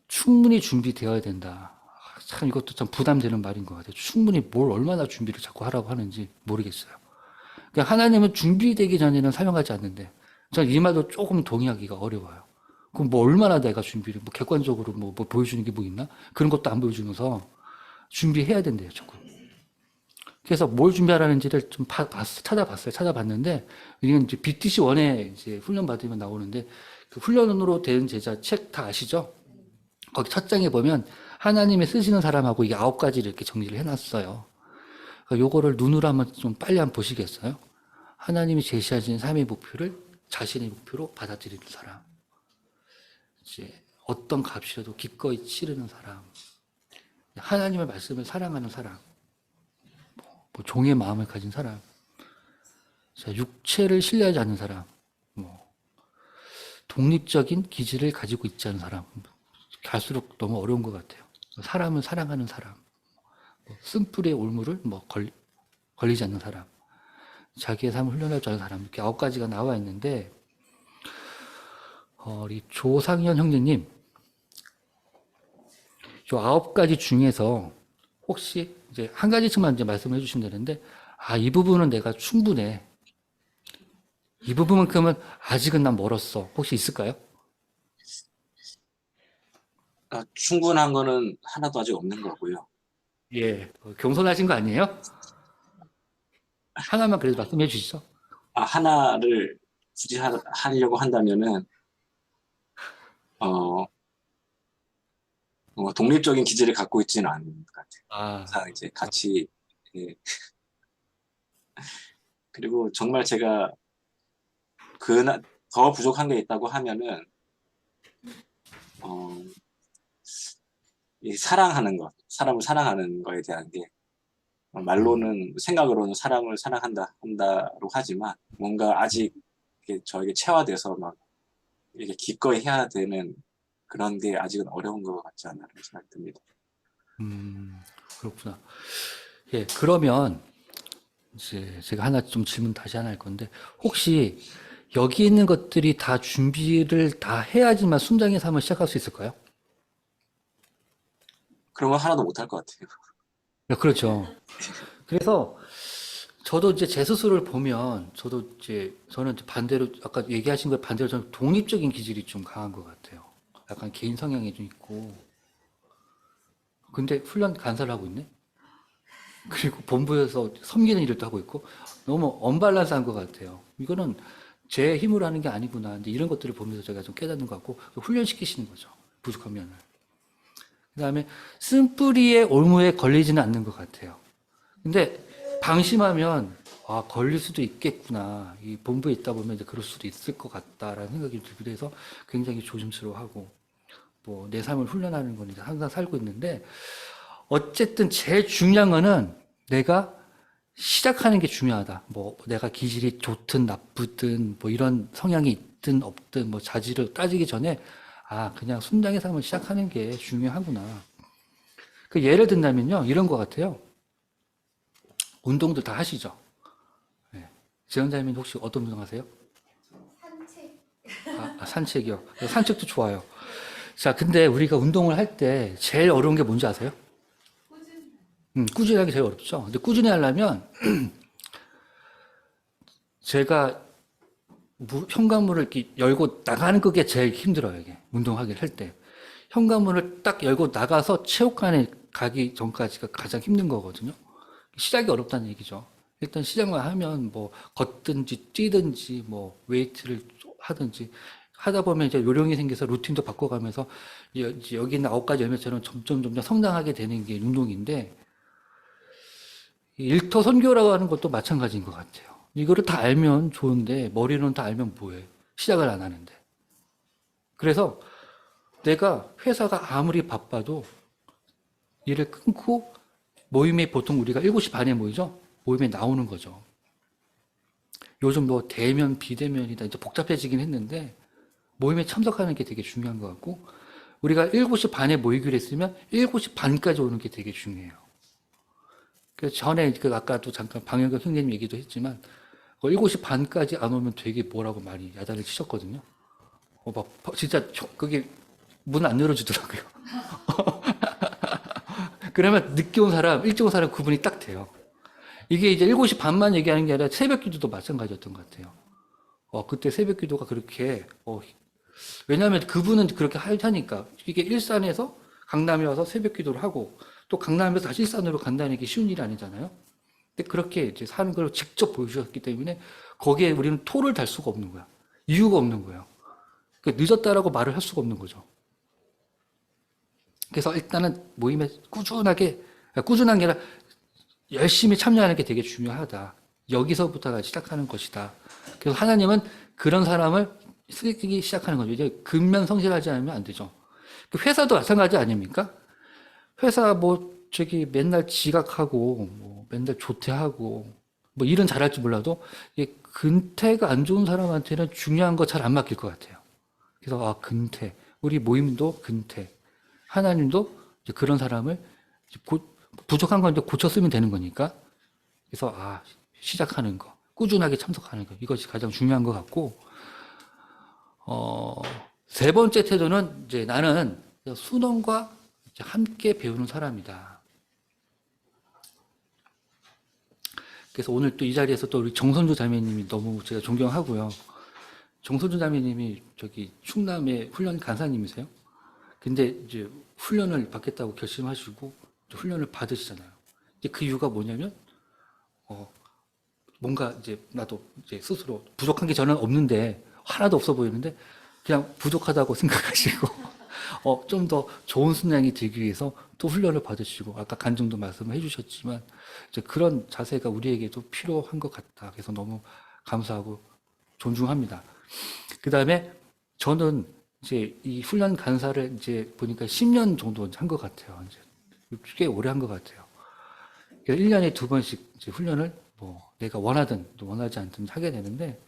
Speaker 1: 충분히 준비되어야 된다. 참 이것도 참 부담되는 말인 것 같아요. 충분히 뭘 얼마나 준비를 자꾸 하라고 하는지 모르겠어요. 그러니까 하나님은 준비되기 전에는 사용하지 않는데 저는 이 말도 조금 동의하기가 어려워요. 그럼 얼마나 내가 준비를 객관적으로 보여주는 게 있나? 그런 것도 안 보여주면서 준비해야 된대요, 조금. 그래서 뭘 준비하라는지를 좀 찾아봤는데, 이건 이제 BTC1에 이제 훈련 받으면 나오는데, 그 훈련으로 된 제자 책 다 아시죠? 거기 첫 장에 보면 하나님이 쓰시는 사람하고 이게 9가지를 이렇게 정리를 해놨어요. 그러니까 요거를 눈으로 한번 좀 빨리 한번 보시겠어요? 하나님이 제시하신 삶의 목표를 자신의 목표로 받아들이는 사람. 이제 어떤 값이라도 기꺼이 치르는 사람. 하나님의 말씀을 사랑하는 사람. 종의 마음을 가진 사람. 자, 육체를 신뢰하지 않는 사람. 독립적인 기질을 가지고 있지 않은 사람. 갈수록 너무 어려운 것 같아요. 사람을 사랑하는 사람. 쓴뿌리의 올무를 걸리지 않는 사람. 자기의 삶을 훈련할 줄 아는 사람. 이렇게 9가지가 나와 있는데, 우리 조상현 형제님, 이 9가지 중에서 혹시 이제 한 가지씩만 이제 말씀을 해주시면 되는데, 이 부분은 내가 충분해. 이 부분만큼은 아직은 난 멀었어. 혹시 있을까요?
Speaker 4: 충분한 거는 하나도 아직 없는 거고요.
Speaker 1: 예, 겸손하신 거 아니에요? 하나만 그래도 말씀해 주시죠.
Speaker 4: 하나를 굳이 하려고 한다면은, 어, 독립적인 기질을 갖고 있지는 않은 것 같아요. 항상 이제 같이, 예. 그리고 정말 제가 더 부족한 게 있다고 하면은, 이 사람을 사랑하는 거에 대한 게, 말로는, 생각으로는 사람을 한다고 하지만, 뭔가 아직 이게 저에게 체화돼서 막, 이게 기꺼이 해야 되는 그런 게 아직은 어려운 것 같지 않나, 그런 생각이 듭니다.
Speaker 1: 그렇구나. 예, 그러면 이제 제가 하나 좀 질문 다시 하나 할 건데, 혹시 여기 있는 것들이 다 준비를 다 해야지만 순장의 삶을 시작할 수 있을까요?
Speaker 4: 그런 건 하나도 못할 것 같아요.
Speaker 1: 네, 그렇죠. 그래서 저도 이제 제 스스로를 보면 저는 이제 반대로 아까 얘기하신 거에 반대로 저는 독립적인 기질이 좀 강한 것 같아요. 약간 개인 성향이 좀 있고. 근데 훈련 간사를 하고 있네. 그리고 본부에서 섬기는 일도 하고 있고 너무 언밸런스한 것 같아요. 이거는 제 힘으로 하는 게 아니구나. 근데 이런 것들을 보면서 제가 좀 깨닫는 것 같고 훈련시키시는 거죠. 부족한 면을. 그다음에 쓴뿌리의 올무에 걸리지는 않는 것 같아요. 근데 방심하면 걸릴 수도 있겠구나. 이 본부에 있다 보면 이제 그럴 수도 있을 것 같다라는 생각이 들기도 해서 굉장히 조심스러워하고 뭐 내 삶을 훈련하는 건 이제 항상 살고 있는데 어쨌든 제일 중요한 거는 내가 시작하는 게 중요하다. 뭐 내가 기질이 좋든 나쁘든 뭐 이런 성향이 있든 없든 뭐 자질을 따지기 전에 그냥 순장의 삶을 시작하는 게 중요하구나. 그 예를 든다면요 이런 것 같아요. 운동들 다 하시죠? 네. 지원자님 혹시 어떤 운동 하세요? 산책. 산책이요. 산책도 좋아요. 자, 근데 우리가 운동을 할 때 제일 어려운 게 뭔지 아세요? 꾸준히 하기 제일 어렵죠. 근데 꾸준히 하려면 제가 현관문을 이렇게 열고 나가는 그게 제일 힘들어요. 이게 운동하기를 할 때. 현관문을 딱 열고 나가서 체육관에 가기 전까지가 가장 힘든 거거든요. 시작이 어렵다는 얘기죠. 일단 시작만 하면 뭐 걷든지 뛰든지 뭐 웨이트를 하든지 하다 보면 이제 요령이 생겨서 루틴도 바꿔가면서 여기 있는 9가지 열매처럼 점점 성장하게 되는 게 운동인데 일터 선교라고 하는 것도 마찬가지인 것 같아요. 이거를 다 알면 좋은데 머리로는 다 알면 뭐해. 시작을 안 하는데. 그래서 내가 회사가 아무리 바빠도 일을 끊고 모임에 보통 우리가 7시 반에 모이죠? 모임에 나오는 거죠. 요즘 뭐 대면, 비대면이다 이제 복잡해지긴 했는데 모임에 참석하는 게 되게 중요한 것 같고 우리가 7시 반에 모이기로 했으면 7시 반까지 오는 게 되게 중요해요. 그래서 전에 아까도 잠깐 방영석 형님 얘기도 했지만 7시 반까지 안 오면 되게 뭐라고 많이 야단을 치셨거든요. 진짜 그게 문 안 열어주더라고요. 그러면 늦게 온 사람, 일찍 온 사람 구분이 딱 돼요. 이게 이제 7시 반만 얘기하는 게 아니라 새벽 기도도 마찬가지였던 것 같아요. 그때 새벽 기도가 그렇게, 왜냐하면 그분은 그렇게 하니까 이게 일산에서 강남에 와서 새벽 기도를 하고 또 강남에서 다시 일산으로 간다는 게 쉬운 일이 아니잖아요. 근데 그렇게 이제 사는 걸 직접 보여주셨기 때문에 거기에 우리는 토를 달 수가 없는 거야. 이유가 없는 거예요. 그러니까 늦었다라고 말을 할 수가 없는 거죠. 그래서 일단은 모임에 꾸준한 게 아니라 열심히 참여하는 게 되게 중요하다. 여기서부터가 시작하는 것이다. 그래서 하나님은 그런 사람을 쓰기 시작하는 거죠. 이제 근면 성실하지 않으면 안 되죠. 회사도 마찬가지 아닙니까? 회사 맨날 지각하고 맨날 조퇴하고 일은 잘할 줄 몰라도 근태가 안 좋은 사람한테는 중요한 거 잘 안 맡길 것 같아요. 그래서 근태, 우리 모임도 근태, 하나님도 이제 그런 사람을 부족한 건 이제 고쳐 쓰면 되는 거니까. 그래서 시작하는 거, 꾸준하게 참석하는 거 이것이 가장 중요한 것 같고. 세 번째 태도는 이제 나는 순원과 함께 배우는 사람이다. 그래서 오늘 또 이 자리에서 또 우리 정선주 자매님이 너무 제가 존경하고요. 정선주 자매님이 충남의 훈련 간사님이세요. 근데 이제 훈련을 받겠다고 결심하시고 이제 훈련을 받으시잖아요. 이제 그 이유가 뭐냐면 뭔가 이제 나도 이제 스스로 부족한 게 저는 없는데 하나도 없어 보이는데 그냥 부족하다고 생각하시고 좀 더 좋은 순양이 되기 위해서 또 훈련을 받으시고 아까 간증도 말씀을 해주셨지만 이제 그런 자세가 우리에게도 필요한 것 같다. 그래서 너무 감사하고 존중합니다. 그 다음에 저는 이제 이 훈련 간사를 이제 보니까 10년 정도 한 것 같아요. 이제 꽤 오래 한 것 같아요. 그래서 1년에 2번씩 이제 훈련을 뭐 내가 원하든 또 원하지 않든 하게 되는데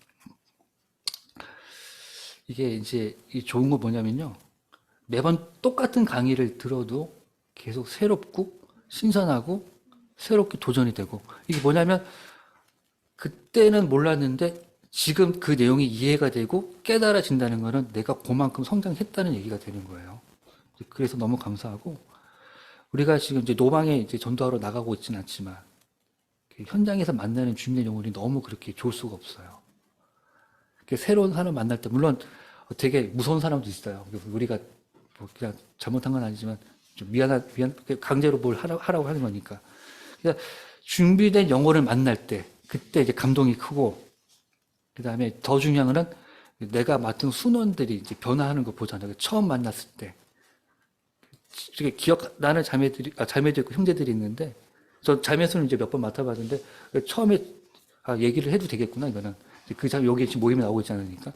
Speaker 1: 이게 이제 이 좋은 거 뭐냐면요. 매번 똑같은 강의를 들어도 계속 새롭고 신선하고 새롭게 도전이 되고 이게 뭐냐면 그때는 몰랐는데 지금 그 내용이 이해가 되고 깨달아진다는 거는 내가 그만큼 성장했다는 얘기가 되는 거예요. 그래서 너무 감사하고 우리가 지금 이제 노방에 이제 전도하러 나가고 있지는 않지만 현장에서 만나는 주민의 영혼이 너무 그렇게 좋을 수가 없어요. 새로운 사람 만날 때 물론 되게 무서운 사람도 있어요. 우리가 뭐 그냥 잘못한 건 아니지만 좀 미안 강제로 뭘 하라고 하는 거니까. 그러니까 준비된 영혼을 만날 때 그때 이제 감동이 크고 그 다음에 더 중요한 거는 내가 맡은 순원들이 이제 변화하는 거 보잖아요. 처음 만났을 때. 나는 자매도 있고 형제들이 있는데, 저 자매수는 이제 몇 번 맡아봤는데, 처음에, 얘기를 해도 되겠구나, 이거는. 여기 지금 모임에 나오고 있지 않으니까.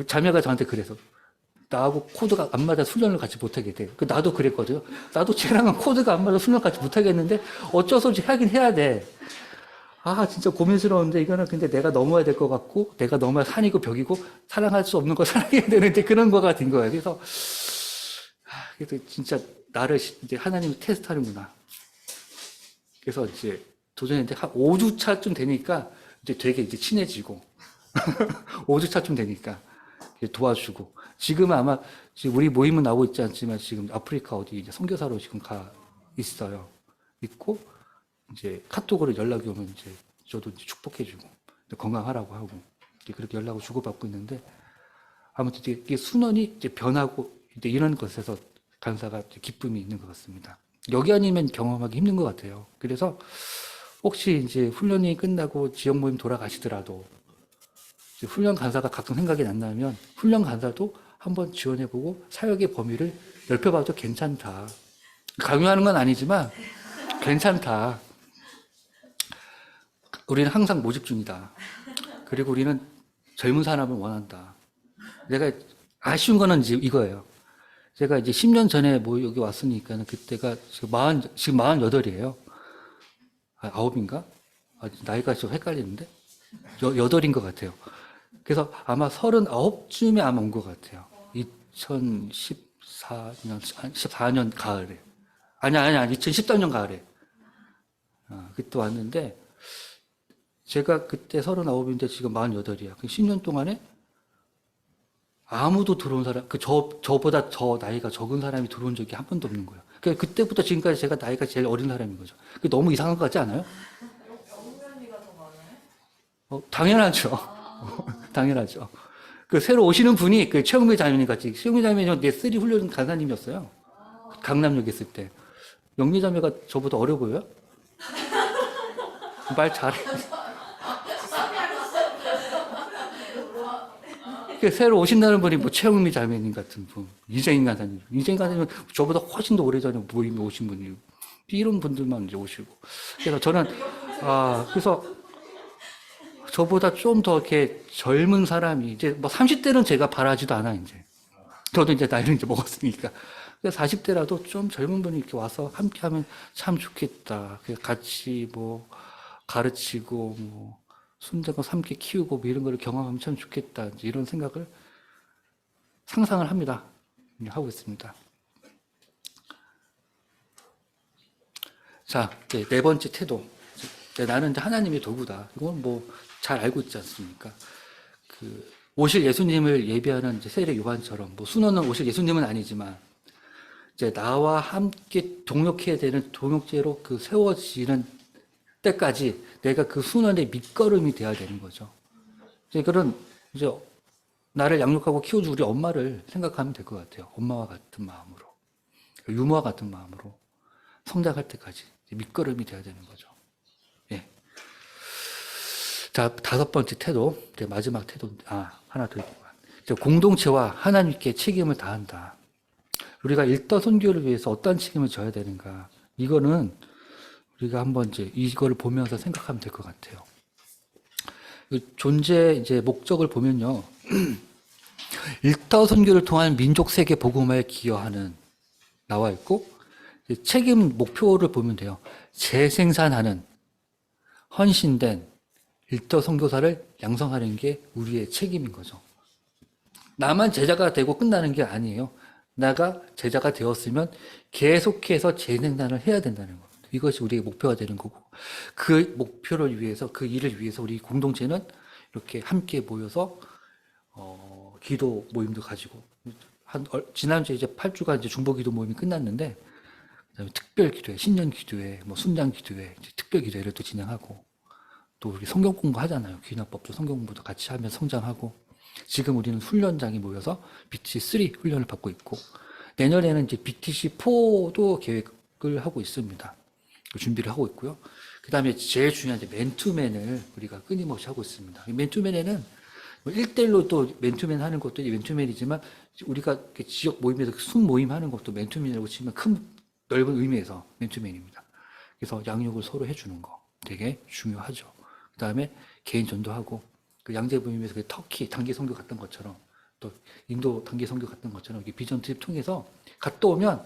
Speaker 1: 자매가 저한테 그래서, 나하고 코드가 안 맞아서 훈련을 같이 못하게 돼. 나도 그랬거든요. 나도 쟤랑은 코드가 안 맞아서 훈련 같이 못하겠는데, 어쩔 수 없이 하긴 해야 돼. 진짜 고민스러운데 이거는 근데 내가 넘어야 될 것 같고 내가 넘어야 산이고 벽이고 사랑할 수 없는 거 사랑해야 되는데 그런 거가 된 거예요. 그래서 진짜 나를 이제 하나님이 테스트하는구나. 그래서 이제 도전했는데 한 5주 차쯤 되니까 이제 되게 이제 친해지고 5주 차쯤 되니까 도와주고 지금은 아마 지금 우리 모임은 나오고 있지 않지만 지금 아프리카 어디 이제 선교사로 지금 가 있어요. 있고 이제 카톡으로 연락이 오면 이제 저도 이제 축복해주고 건강하라고 하고 그렇게 연락을 주고받고 있는데 아무튼 이게 순원이 이제 변하고 이제 이런 것에서 간사가 기쁨이 있는 것 같습니다. 여기 아니면 경험하기 힘든 것 같아요. 그래서 혹시 이제 훈련이 끝나고 지역 모임 돌아가시더라도 이제 훈련 간사가 가끔 생각이 난다면 훈련 간사도 한번 지원해보고 사역의 범위를 넓혀봐도 괜찮다. 강요하는 건 아니지만 괜찮다. 우리는 항상 모집 중이다. 그리고 우리는 젊은 사람을 원한다. 내가 아쉬운 거는 이제 이거예요. 제가 이제 10년 전에 뭐 여기 왔으니까 그때가 지금 48이에요. 9인가? 나이가 좀 헷갈리는데? 8인 것 같아요. 그래서 아마 39쯤에 아마 온 것 같아요. 14년 가을에. 아니야. 2013년 가을에. 그때 왔는데, 제가 그때 39인데 지금 48이야. 10년 동안에 아무도 들어온 사람, 저보다 저 나이가 적은 사람이 들어온 적이 한 번도 없는 거예요. 그때부터 지금까지 제가 나이가 제일 어린 사람인 거죠. 그게 너무 이상한 것 같지 않아요? 영년이가 더 많아요? 당연하죠. 당연하죠. 새로 오시는 분이 최영미 자매님 같이, 최영미 자매님은 내3 훈련 간사님이었어요. 강남역에 있을 때. 영미 자매가 저보다 어려 보여요? 말 잘해. 새로 오신다는 분이 뭐 최영미 자매님 같은 분, 이재인 간사님. 이재인 간사님은 저보다 훨씬 더 오래전에 모임에 오신 분이에요. 이런 분들만 이제 오시고. 그래서 저는, 그래서 저보다 좀 더 이렇게 젊은 사람이, 이제 뭐 30대는 제가 바라지도 않아, 이제. 저도 이제 나이를 이제 먹었으니까. 40대라도 좀 젊은 분이 이렇게 와서 함께 하면 참 좋겠다. 같이 뭐 가르치고, 뭐, 순자가 함께 키우고, 뭐 이런 거를 경험하면 참 좋겠다. 이제 이런 생각을 상상을 합니다. 하고 있습니다. 자, 네 번째 태도. 나는 이제 하나님의 도구다. 이건 뭐 잘 알고 있지 않습니까? 오실 예수님을 예비하는 이제 세례 요한처럼, 뭐 순원은 오실 예수님은 아니지만, 이제 나와 함께 동역해야 되는 동역제로 세워지는 때까지 내가 순원의 밑거름이 돼야 되는 거죠. 이제 그런, 이제 나를 양육하고 키워준 우리 엄마를 생각하면 될 것 같아요. 엄마와 같은 마음으로, 유모와 같은 마음으로 성장할 때까지 밑거름이 돼야 되는 거죠. 예. 자, 5번째 태도, 이제 마지막 태도, 하나 더 있구만. 공동체와 하나님께 책임을 다한다. 우리가 일터 선교를 위해서 어떤 책임을 져야 되는가? 이거는 우리가 한번 이제 이거를 보면서 생각하면 될 것 같아요. 존재 이제 목적을 보면요. 일터 선교를 통한 민족 세계 복음화에 기여하는 나와 있고, 책임 목표를 보면 돼요. 재생산하는 헌신된 일터 선교사를 양성하는 게 우리의 책임인 거죠. 나만 제자가 되고 끝나는 게 아니에요. 나가 제자가 되었으면 계속해서 재생산을 해야 된다는 겁니다. 이것이 우리의 목표가 되는 거고, 그 목표를 위해서, 그 일을 위해서 우리 공동체는 이렇게 함께 모여서 기도 모임도 가지고, 지난주에 이제 8주간 이제 중보 기도 모임이 끝났는데, 그다음에 특별 기도회, 신년 기도회, 순장 기도회, 특별 기도회를 또 진행하고, 또 우리 성경 공부 하잖아요. 귀납법도 성경 공부도 같이 하면 성장하고, 지금 우리는 훈련장이 모여서 BT3 훈련을 받고 있고, 내년에는 이제 BTC4도 계획을 하고 있습니다. 준비를 하고 있고요. 그 다음에 제일 중요한 이제 맨투맨을 우리가 끊임없이 하고 있습니다. 맨투맨에는 1대1로 또 맨투맨 하는 것도 맨투맨이지만, 우리가 지역 모임에서 순 모임 하는 것도 맨투맨이라고 치면 큰 넓은 의미에서 맨투맨입니다. 그래서 양육을 서로 해주는 거 되게 중요하죠. 그 다음에 개인 전도하고, 그 양재 모임에서 그 터키 단기 선교 갔던 것처럼, 또 인도 단기 선교 갔던 것처럼 이렇게 비전 트립 통해서 갔다 오면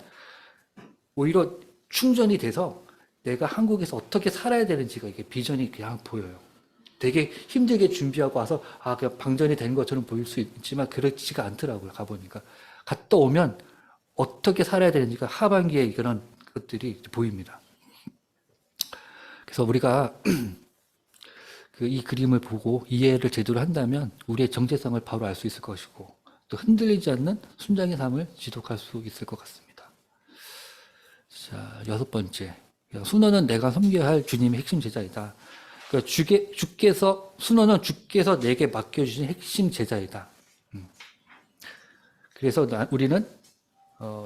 Speaker 1: 오히려 충전이 돼서 내가 한국에서 어떻게 살아야 되는지가 이게 비전이 그냥 보여요. 되게 힘들게 준비하고 와서 그냥 방전이 된 것처럼 보일 수 있지만 그렇지가 않더라고요. 가보니까 갔다 오면 어떻게 살아야 되는지가 하반기에 그런 것들이 보입니다. 그래서 우리가 이 그림을 보고 이해를 제대로 한다면 우리의 정체성을 바로 알 수 있을 것이고, 또 흔들리지 않는 순장의 삶을 지속할 수 있을 것 같습니다. 자, 6번째. 순원은 내가 섬겨야 할 주님의 핵심 제자이다. 그러니까 순원은 주께서 내게 맡겨주신 핵심 제자이다. 그래서 우리는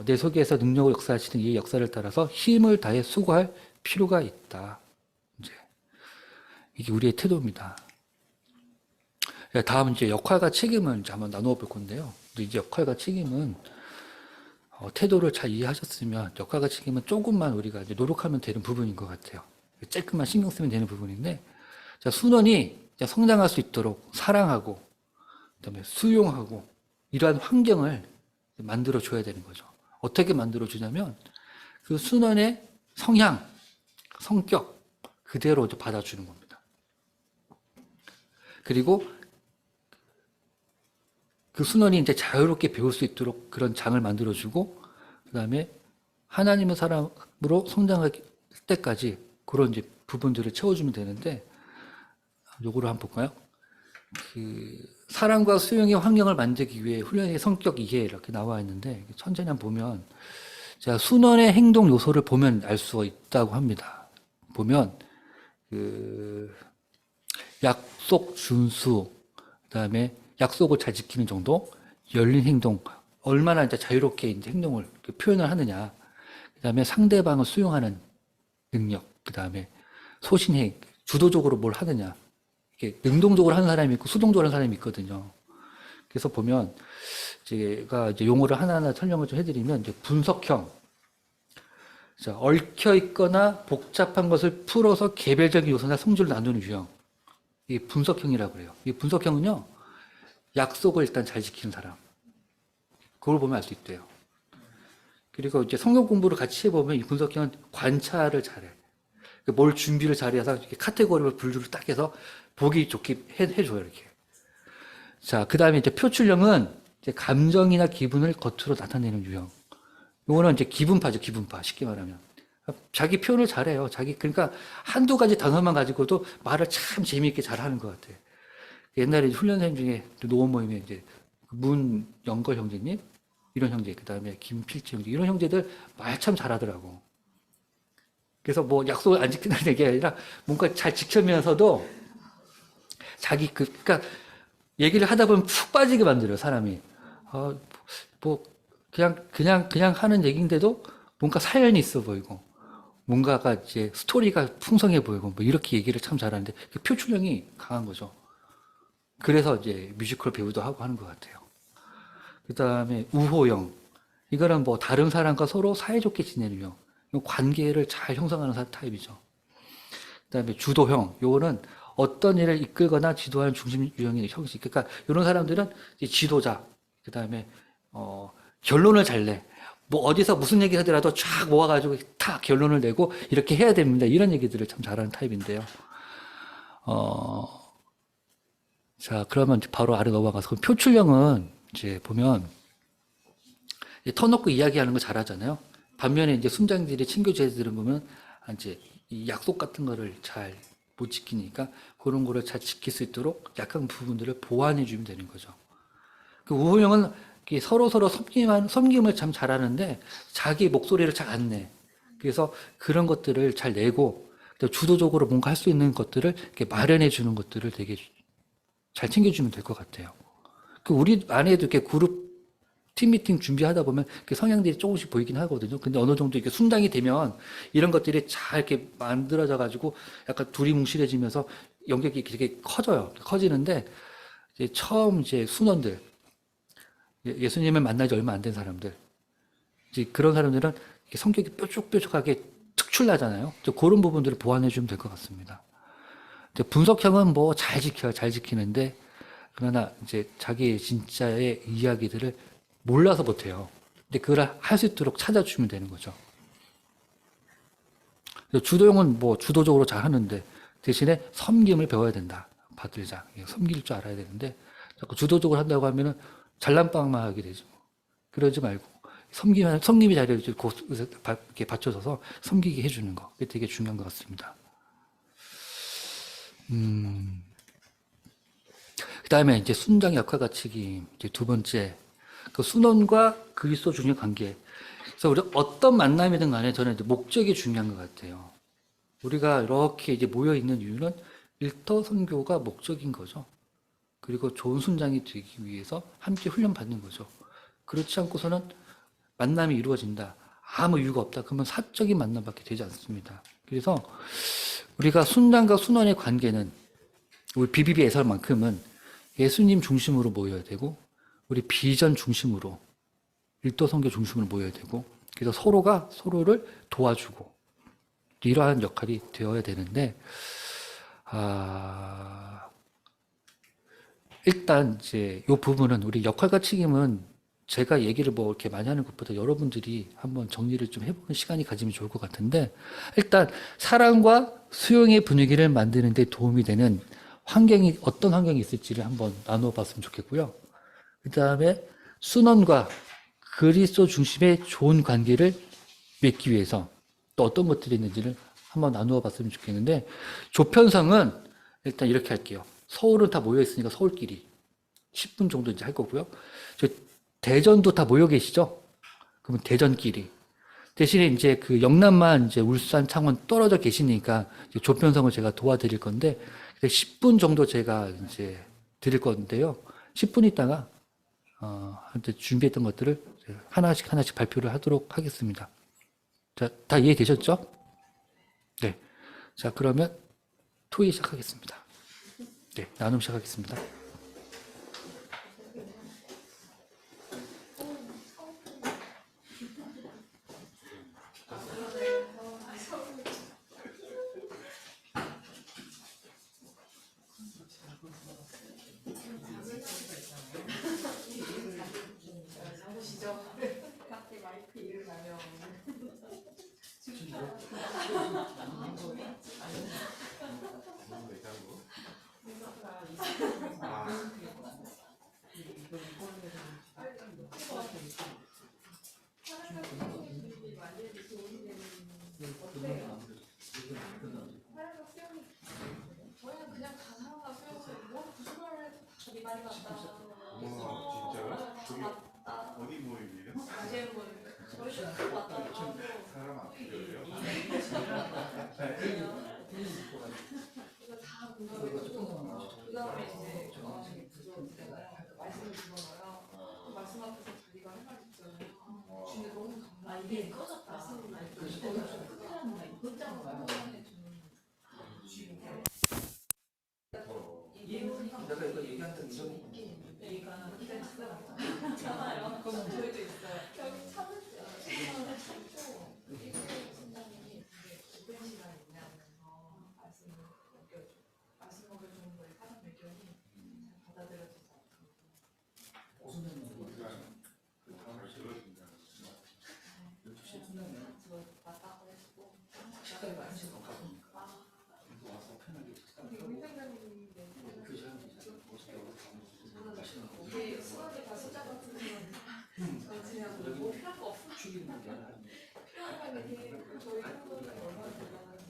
Speaker 1: 내 속에서 능력을 역사하시는 이 역사를 따라서 힘을 다해 수고할 필요가 있다. 이게 우리의 태도입니다. 다음 이제 역할과 책임을 이제 한번 나누어 볼 건데요. 이제 역할과 책임은 태도를 잘 이해하셨으면 역할과 책임은 조금만 우리가 이제 노력하면 되는 부분인 것 같아요. 조금만 신경 쓰면 되는 부분인데, 자, 순원이 성장할 수 있도록 사랑하고, 그다음에 수용하고 이러한 환경을 만들어 줘야 되는 거죠. 어떻게 만들어 주냐면 그 순원의 성향, 성격 그대로 받아주는 겁니다. 그리고 그 순원이 이제 자유롭게 배울 수 있도록 그런 장을 만들어주고, 그 다음에 하나님의 사람으로 성장할 때까지 그런 이제 부분들을 채워주면 되는데, 요거를 한번 볼까요? 사랑과 수용의 환경을 만들기 위해 훈련의 성격 이해 이렇게 나와 있는데, 천천히 한번 보면, 제가 순원의 행동 요소를 보면 알 수가 있다고 합니다. 보면, 약속 준수, 그 다음에 약속을 잘 지키는 정도, 열린 행동, 얼마나 이제 자유롭게 이제 행동을 표현을 하느냐, 그 다음에 상대방을 수용하는 능력, 그 다음에 소신행, 주도적으로 뭘 하느냐, 이게 능동적으로 하는 사람이 있고 수동적으로 하는 사람이 있거든요. 그래서 보면 제가 이제 용어를 하나하나 설명을 좀 해드리면, 이제 분석형, 자, 얽혀 있거나 복잡한 것을 풀어서 개별적인 요소나 성질을 나누는 유형. 이게 분석형이라고 그래요. 이 분석형은요, 약속을 일단 잘 지키는 사람. 그걸 보면 알 수 있대요. 그리고 이제 성경 공부를 같이 해보면 이 분석형은 관찰을 잘해. 뭘 준비를 잘해서 이렇게 카테고리를 분류를 딱 해서 보기 좋게 해줘요, 이렇게. 자, 그 다음에 이제 표출형은 이제 감정이나 기분을 겉으로 나타내는 유형. 요거는 이제 기분파죠, 기분파. 쉽게 말하면. 자기 표현을 잘해요. 그러니까 한두 가지 단어만 가지고도 말을 참 재미있게 잘하는 것 같아요. 옛날에 훈련생 중에 노원 모임에 이제 문영걸 형제님, 이런 형제, 그 다음에 김필치 형제, 이런 형제들 말 참 잘하더라고. 그래서 뭐 약속을 안 지킨다는 얘기 아니라 뭔가 잘 지키면서도 그러니까 얘기를 하다 보면 푹 빠지게 만들어요, 사람이. 뭐, 그냥 하는 얘기인데도 뭔가 사연이 있어 보이고, 뭔가가 이제 스토리가 풍성해 보이고, 뭐 이렇게 얘기를 참 잘하는데, 그 표출력이 강한 거죠. 그래서 이제 뮤지컬 배우도 하고 하는 것 같아요. 그 다음에 우호영. 이거는 뭐 다른 사람과 서로 사이좋게 지내는 형. 관계를 잘 형성하는 타입이죠. 그 다음에 주도형. 요거는 어떤 일을 이끌거나 지도하는 중심 유형의 형식. 그러니까 이런 사람들은 이제 지도자. 그 다음에 결론을 잘 내. 뭐 어디서 무슨 얘기 하더라도 쫙 모아가지고 다 결론을 내고 이렇게 해야 됩니다. 이런 얘기들을 참 잘하는 타입인데요. 자, 그러면 바로 아래 넘어가서 그럼 표출형은 이제 보면 터놓고 이야기하는 거 잘하잖아요. 반면에 이제 순장들이 친교제들은 보면 이제 이 약속 같은 거를 잘 못 지키니까 그런 거를 잘 지킬 수 있도록 약한 부분들을 보완해 주면 되는 거죠. 그 우호형은 서로 섬김을 참 잘하는데 자기 목소리를 잘 안 내. 그래서 그런 것들을 잘 내고 주도적으로 뭔가 할 수 있는 것들을 이렇게 마련해 주는 것들을 되게 잘 챙겨주면 될 것 같아요. 우리 안에도 이렇게 그룹 팀 미팅 준비하다 보면 성향들이 조금씩 보이긴 하거든요. 근데 어느 정도 이렇게 순장이 되면 이런 것들이 잘 이렇게 만들어져 가지고 약간 둘이 뭉실해지면서 연결이 되게 커져요. 커지는데 이제 처음 이제 순원들, 예수님을 만난 지 얼마 안 된 사람들, 이제 그런 사람들은 성격이 뾰족뾰족하게 특출나잖아요. 그런 부분들을 보완해 주면 될 것 같습니다. 분석형은 뭐 잘 지켜요. 잘 지키는데 그러나 이제 자기의 진짜의 이야기들을 몰라서 못해요. 근데 그걸 할 수 있도록 찾아주면 되는 거죠. 주도형은 뭐 주도적으로 잘 하는데 대신에 섬김을 배워야 된다. 받들자. 섬길 줄 알아야 되는데 자꾸 주도적으로 한다고 하면은 잘난빵만 하게 되죠. 그러지 말고 섬김이 자리를 이렇게 받쳐줘서 섬기게 해주는 거. 그게 되게 중요한 것 같습니다. 그 다음에 이제 순장 역할 갖추기 이제 두 번째. 그 순원과 그리스도 중의 관계. 그래서 우리 어떤 만남이든 간에 저는 이제 목적이 중요한 것 같아요. 우리가 이렇게 이제 모여 있는 이유는 일터 선교가 목적인 거죠. 그리고 좋은 순장이 되기 위해서 함께 훈련 받는 거죠. 그렇지 않고서는 만남이 이루어진다. 아무 이유가 없다. 그러면 사적인 만남밖에 되지 않습니다. 그래서 우리가 순장과 순원의 관계는 우리 BBB에서만큼은 예수님 중심으로 모여야 되고 우리 비전 중심으로 일도 선교 중심으로 모여야 되고 그래서 서로가 서로를 도와주고 이러한 역할이 되어야 되는데 일단 이제 이 부분은 우리 역할과 책임은 제가 얘기를 뭐 이렇게 많이 하는 것보다 여러분들이 한번 정리를 좀 해보는 시간이 가지면 좋을 것 같은데 일단 사랑과 수용의 분위기를 만드는 데 도움이 되는 환경이 어떤 환경이 있을지를 한번 나누어 봤으면 좋겠고요. 그 다음에 순원과 그리스도 중심의 좋은 관계를 맺기 위해서 또 어떤 것들이 있는지를 한번 나누어 봤으면 좋겠는데 조편성은 일단 이렇게 할게요. 서울은 다 모여 있으니까 서울끼리 10분 정도 이제 할 거고요. 대전도 다 모여 계시죠? 그러면 대전끼리. 대신에 이제 그 영남만 이제 울산, 창원 떨어져 계시니까 이제 조편성을 제가 도와드릴 건데 10분 정도 제가 이제 드릴 건데요. 10분 있다가 한테 준비했던 것들을 하나씩 발표를 하도록 하겠습니다. 자, 다 이해되셨죠? 네. 자, 그러면 토의 시작하겠습니다. 네, 나눔 시작하겠습니다.
Speaker 6: 진짜요? 어디 모임이에요? 사람 앞이에요?
Speaker 10: 이거 다 공부해주고 그 다음에 이제
Speaker 9: 말씀을 집어넣어요. 그 말씀 앞에서 자기가 할 말이 있잖아요. 근데 너무
Speaker 10: 아, 이게 꺼졌다.
Speaker 9: 말씀을 많이
Speaker 10: 그래서
Speaker 9: 드리고
Speaker 10: 큰일 났네.
Speaker 9: 문자로 표현해주는
Speaker 10: 내가 이거 얘기한다는 이런
Speaker 9: 얘가 있잖아요. 저희도 있어요. 여기 찾을 때 선장님이 되게 오랜 시간 있냐면서 말씀 먹여주는 거에 사람 의견이 잘 받아들여지지 않고
Speaker 10: 고소는
Speaker 6: 우리가 그 다음을 들어준다는 거죠.
Speaker 10: 12시에 끝나면
Speaker 9: 저 맞다고 해주고
Speaker 10: 식당에 한 시간 더 가보니까 이거 와서 편하게 식당
Speaker 9: 우리
Speaker 10: 하고
Speaker 9: 선생님이
Speaker 10: 그 시간 되잖아요. 어저께 와서 맛있는 거
Speaker 9: 이게 수학이 다 숫자 같은 거는 저 그냥 뭐 필요한 거 없으면
Speaker 10: 죽이는 게 아니라
Speaker 9: 필요한 게 저희 학원이 얼마나 대단한지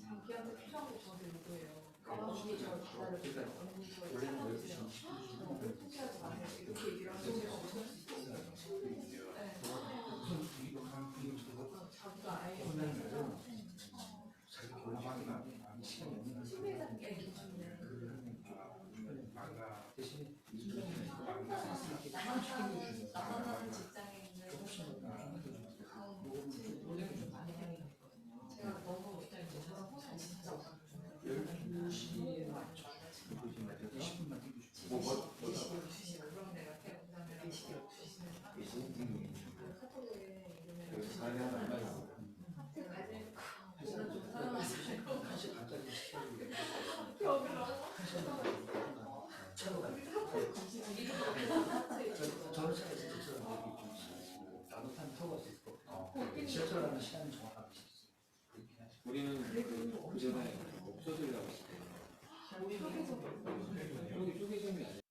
Speaker 9: 자기한테 필요한 거 저한테 요구해요. 언니 저 기다려주세요. 언니 저
Speaker 10: 원래는
Speaker 9: 찾아주세요.
Speaker 10: 12시 10분
Speaker 9: 너무 포기하지 마세요. 이렇게 얘기를 하면 제가 어쩔 수 있어요. 네.
Speaker 10: 우선 이거 한 분이 저거
Speaker 9: 자기가 아예
Speaker 10: 혼나는 거예요. 자기 결혼하는 시간이 없는 한
Speaker 9: 친밀감의 기준을
Speaker 6: 망가
Speaker 10: 대신에
Speaker 9: 나만하는 직장에 있는 노력을 좀 많이 해요. 제가 너무 저는 혼자 진짜
Speaker 10: 12시에 맞춰 20분만 뛰고 싶어.
Speaker 9: 주시면 그럼 내가 그다음에 주시면 카톡에 이름을 하트 가질 저는 좀 사랑하시고
Speaker 10: 1시 반까지 시켜야 되는데
Speaker 9: 벽을
Speaker 10: 차로 가요. 저는 차에서 지하철 타기 좀 나도 타면 타고 갈 수 있을 것 같아요. 지하철 가는 시간은 정확하게 지켰어요. 그렇게 하시고.
Speaker 11: 우리는 그 전에 목소리라고 했을 때 여기 쪼개점이 아니라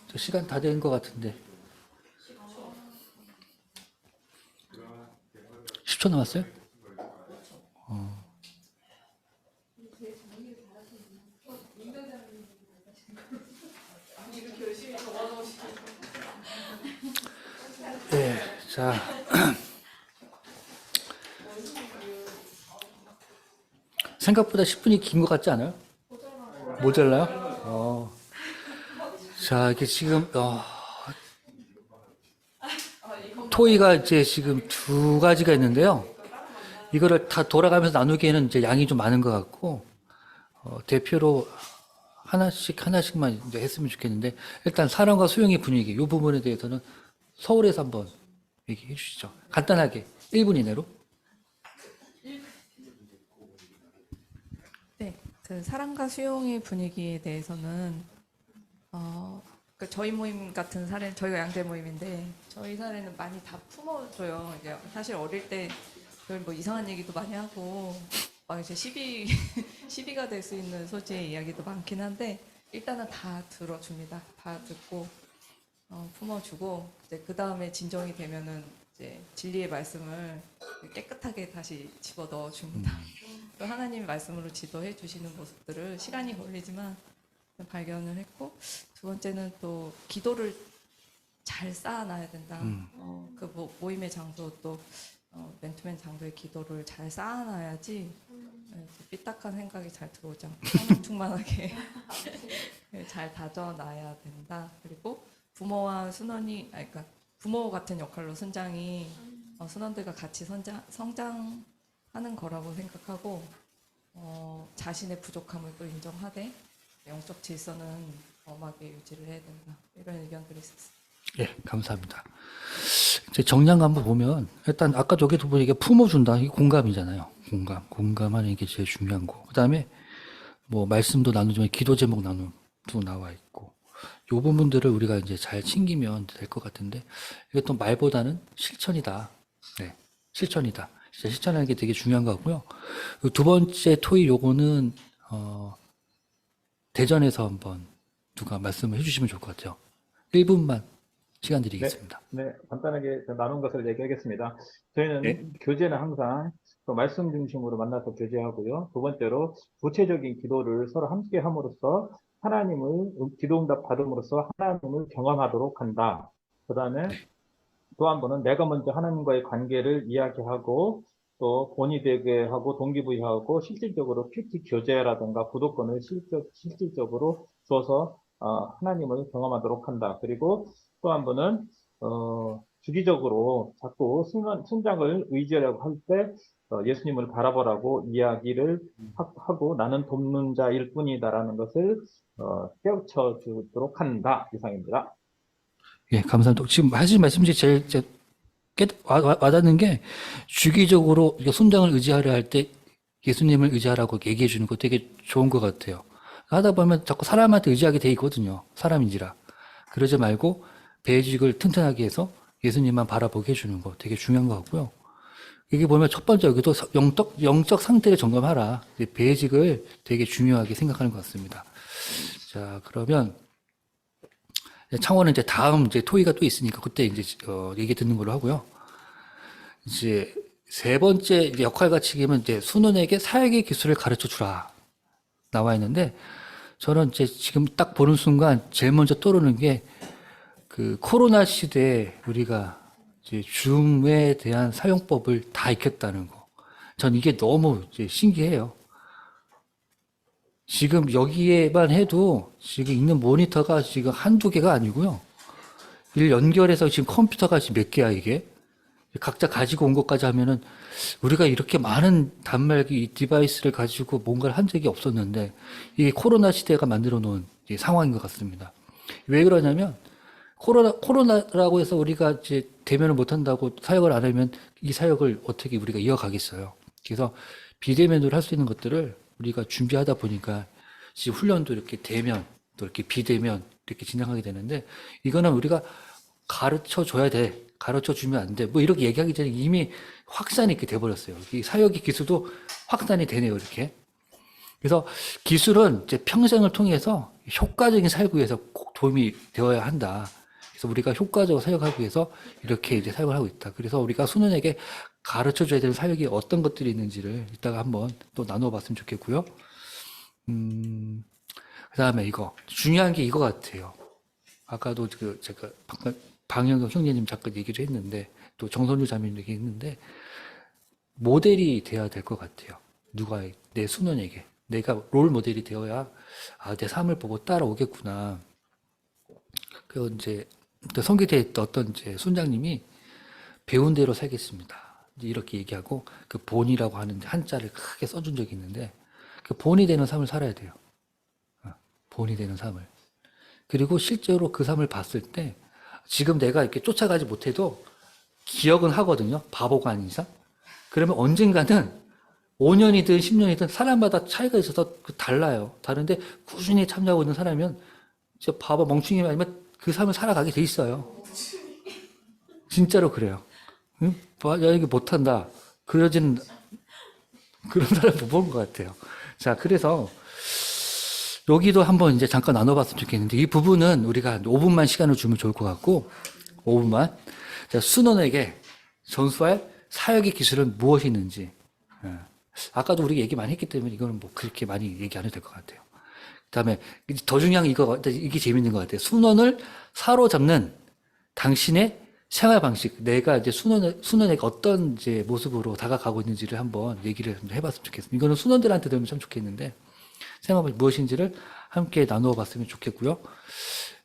Speaker 1: 저 시간 다 된 것 같은데. 10초 남았어요? 네, 자. 생각보다 10분이 긴 것 같지 않아요? 모자라요? 자, 이게 지금, 토의가 이제 지금 두 가지가 있는데요. 이거를 다 돌아가면서 나누기에는 이제 양이 좀 많은 것 같고, 대표로 하나씩만 이제 했으면 좋겠는데, 일단 사랑과 수용의 분위기, 이 부분에 대해서는 서울에서 한번 얘기해 주시죠. 간단하게, 1분 이내로.
Speaker 12: 네, 그 사랑과 수용의 분위기에 대해서는 그 저희 모임 같은 사례는 저희가 양대 모임인데 저희 사례는 많이 다 품어줘요. 이제 사실 어릴 때 별 뭐 이상한 얘기도 많이 하고 막 이제 시비가 될 수 있는 소지의 이야기도 많긴 한데 일단은 다 들어줍니다. 다 듣고 품어주고 이제 그 다음에 진정이 되면은 이제 진리의 말씀을 깨끗하게 다시 집어 넣어줍니다. 또 하나님의 말씀으로 지도해 주시는 모습들을 시간이 걸리지만 발견을 했고, 두 번째는 또 기도를 잘 쌓아놔야 된다. 그 모임의 장소 또 맨투맨 장소의 기도를 잘 쌓아놔야지 삐딱한 생각이 잘 들어오지 않고 충만하게 잘 다져놔야 된다. 그리고 부모와 순원이, 그러니까 부모 같은 역할로 순장이 순원들과 같이 성장하는 거라고 생각하고, 자신의 부족함을 또 인정하되 영적 질서는 엄하게 유지를 해야 된다. 이런 의견들이 있었습니다.
Speaker 1: 예, 감사합니다. 이제 정량 한번 보면 일단 아까 저기도 보니 이게 품어준다. 이게 공감이잖아요. 공감하는 게 제일 중요한 거. 그다음에 뭐 말씀도 나누지만 기도 제목 나누도 나와 있고, 요 부분들을 우리가 이제 잘 챙기면 될 것 같은데, 이것도 말보다는 실천이다. 네, 실천이다. 진짜 실천하는 게 되게 중요한 것 같고요. 두 번째 토의 요거는 대전에서 한번 누가 말씀을 해주시면 좋을 것 같아요. 1분만 시간 드리겠습니다.
Speaker 3: 네, 간단하게 나눈 것을 얘기하겠습니다. 저희는
Speaker 1: 네.
Speaker 3: 교제는 항상 또 말씀 중심으로 만나서 교제하고요. 두 번째로 구체적인 기도를 서로 함께 함으로써 하나님을 기도응답 받음으로써 하나님을 경험하도록 한다. 그 다음에 또 한 번은 내가 먼저 하나님과의 관계를 이야기하고 또 본이 되게 하고 동기부여하고 실질적으로 큐티 교제라든가 구독권을 실질적으로 줘서 하나님을 경험하도록 한다. 그리고 또 한 번은 주기적으로 자꾸 순장을 의지하려고 할 때 예수님을 바라보라고 이야기를 하고 나는 돕는 자일 뿐이다라는 것을 깨우쳐 주도록 한다. 이상입니다.
Speaker 1: 예, 감사합니다. 지금 하신 말씀 중에 제일 와닿는 게, 주기적으로 순장을 의지하려 할 때 예수님을 의지하라고 얘기해 주는 거 되게 좋은 것 같아요. 하다 보면 자꾸 사람한테 의지하게 돼 있거든요. 사람인지라. 그러지 말고 배직을 튼튼하게 해서 예수님만 바라보게 해주는 거 되게 중요한 것 같고요. 여기 보면 첫 번째 여기도 영적 상태를 점검하라. 배직을 되게 중요하게 생각하는 것 같습니다. 자, 그러면 창원은 이제 다음 토의가 또 있으니까 그때 이제 얘기 듣는 걸로 하고요. 이제 세 번째 역할과 책임은 이제 순원에게 사역의 기술을 가르쳐 주라 나와 있는데, 저는 이제 지금 딱 보는 순간 제일 먼저 떠오르는 게, 그 코로나 시대에 우리가 이제 줌에 대한 사용법을 다 익혔다는 거. 전 이게 너무 이제 신기해요. 지금 여기에만 해도 지금 있는 모니터가 지금 한두 개가 아니고요. 이를 연결해서 지금 컴퓨터가 지금 몇 개야, 이게. 각자 가지고 온 것까지 하면은 우리가 이렇게 많은 단말기 디바이스를 가지고 뭔가를 한 적이 없었는데, 이게 코로나 시대가 만들어 놓은 상황인 것 같습니다. 왜 그러냐면, 코로나라고 해서 우리가 이제 대면을 못 한다고 사역을 안 하면 이 사역을 어떻게 우리가 이어가겠어요. 그래서 비대면으로 할 수 있는 것들을 우리가 준비하다 보니까 지금 훈련도 이렇게 대면, 또 이렇게 비대면 이렇게 진행하게 되는데, 이거는 우리가 가르쳐 줘야 돼. 가르쳐 주면 안 돼. 뭐 이렇게 얘기하기 전에 이미 확산이 이렇게 돼버렸어요. 이 사역의 기술도 확산이 되네요, 이렇게. 그래서 기술은 이제 평생을 통해서 효과적인 사역을 위해서 꼭 도움이 되어야 한다. 그래서 우리가 효과적으로 사역하기 위해서 이렇게 이제 사역을 하고 있다. 그래서 우리가 순원에게 가르쳐 줘야 되는 사역이 어떤 것들이 있는지를 이따가 한번 또 나눠봤으면 좋겠고요. 그 다음에 이거. 중요한 게 이거 같아요. 아까도 제가 방영경 형제님 잠깐 얘기를 했는데, 또 정선주 자매님 얘기했는데, 모델이 돼야 될 것 같아요. 누가, 내 순원에게. 내가 롤 모델이 되어야, 내 삶을 보고 따라오겠구나. 그 이제, 성기대에 있던 어떤 이제 순장님이 배운 대로 살겠습니다. 이렇게 얘기하고, 그 본이라고 하는 한자를 크게 써준 적이 있는데, 그 본이 되는 삶을 살아야 돼요. 본이 되는 삶을. 그리고 실제로 그 삶을 봤을 때, 지금 내가 이렇게 쫓아가지 못해도 기억은 하거든요. 바보가 아닌 이상. 그러면 언젠가는 5년이든 10년이든 사람마다 차이가 있어서 달라요. 다른데 꾸준히 참여하고 있는 사람이면 진짜 바보 멍충이 아니면 그 삶을 살아가게 돼 있어요. 진짜로 그래요. 응? 야, 이게 못한다. 그러진 그런 사람 못 본 것 같아요. 자, 그래서 여기도 한번 이제 잠깐 나눠봤으면 좋겠는데, 이 부분은 우리가 한 5분만 시간을 주면 좋을 것 같고, 5분만. 자, 순원에게 전수할 사역의 기술은 무엇이 있는지. 아까도 우리가 얘기 많이 했기 때문에 이거는 뭐 그렇게 많이 얘기 안 해도 될 것 같아요. 그다음에 더 중요한 이게 재밌는 것 같아요. 순원을 사로잡는 당신의 생활 방식, 내가 이제 순원에게 어떤 이제 모습으로 다가가고 있는지를 한번 얘기를 해봤으면 좋겠습니다. 이거는 순원들한테 들으면 참 좋겠는데, 생활 방식 무엇인지를 함께 나누어 봤으면 좋겠고요.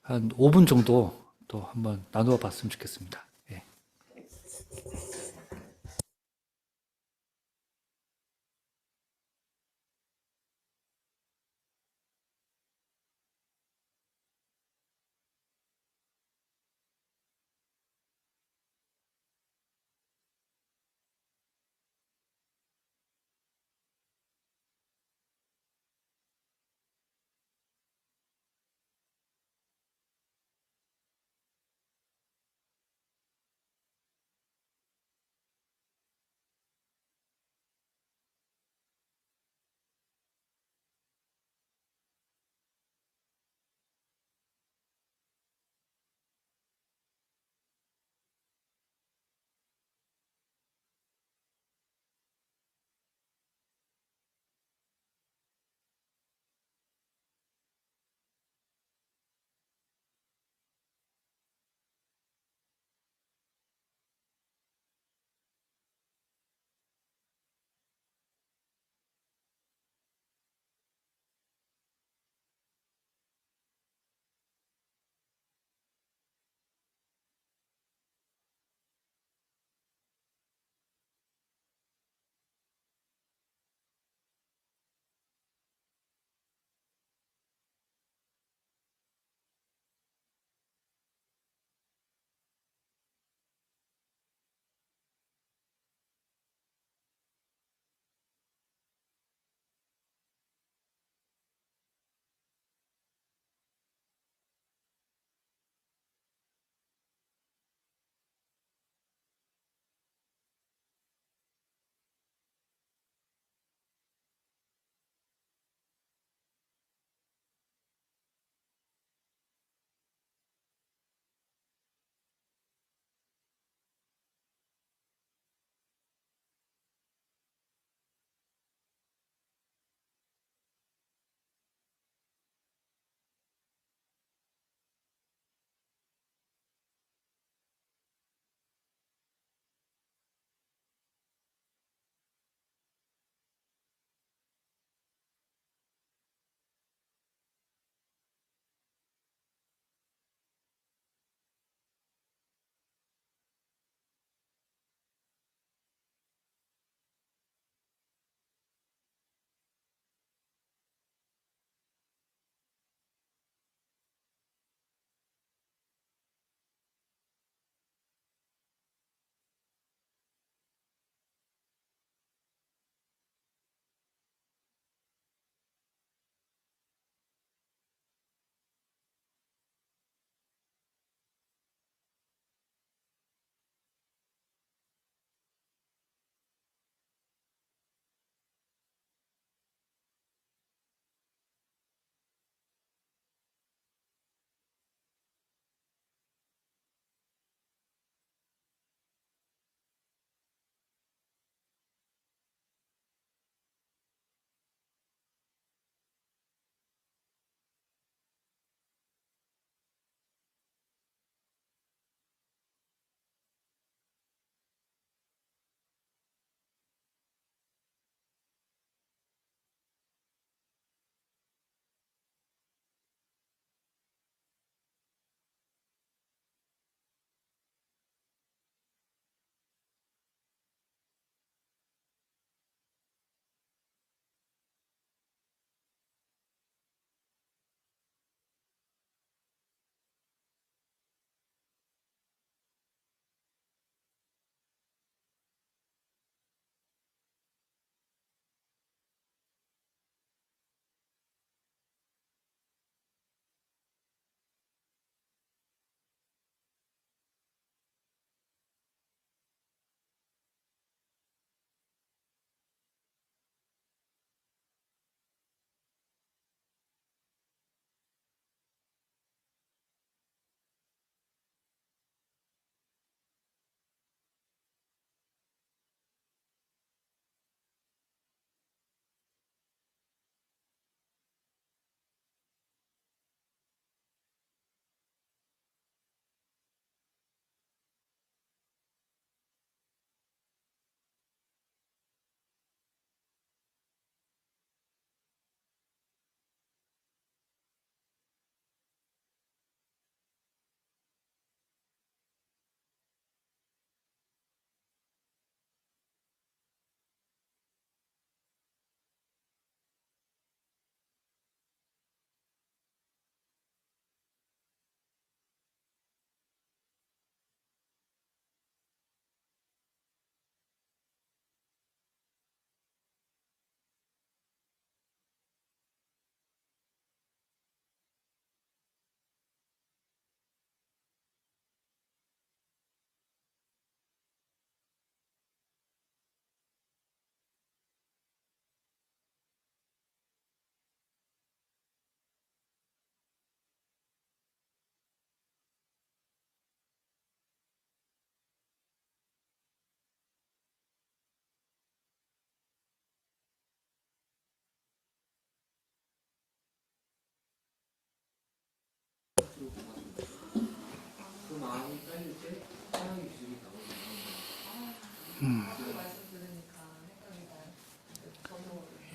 Speaker 1: 한 5분 정도 또 한번 나누어 봤으면 좋겠습니다. 예.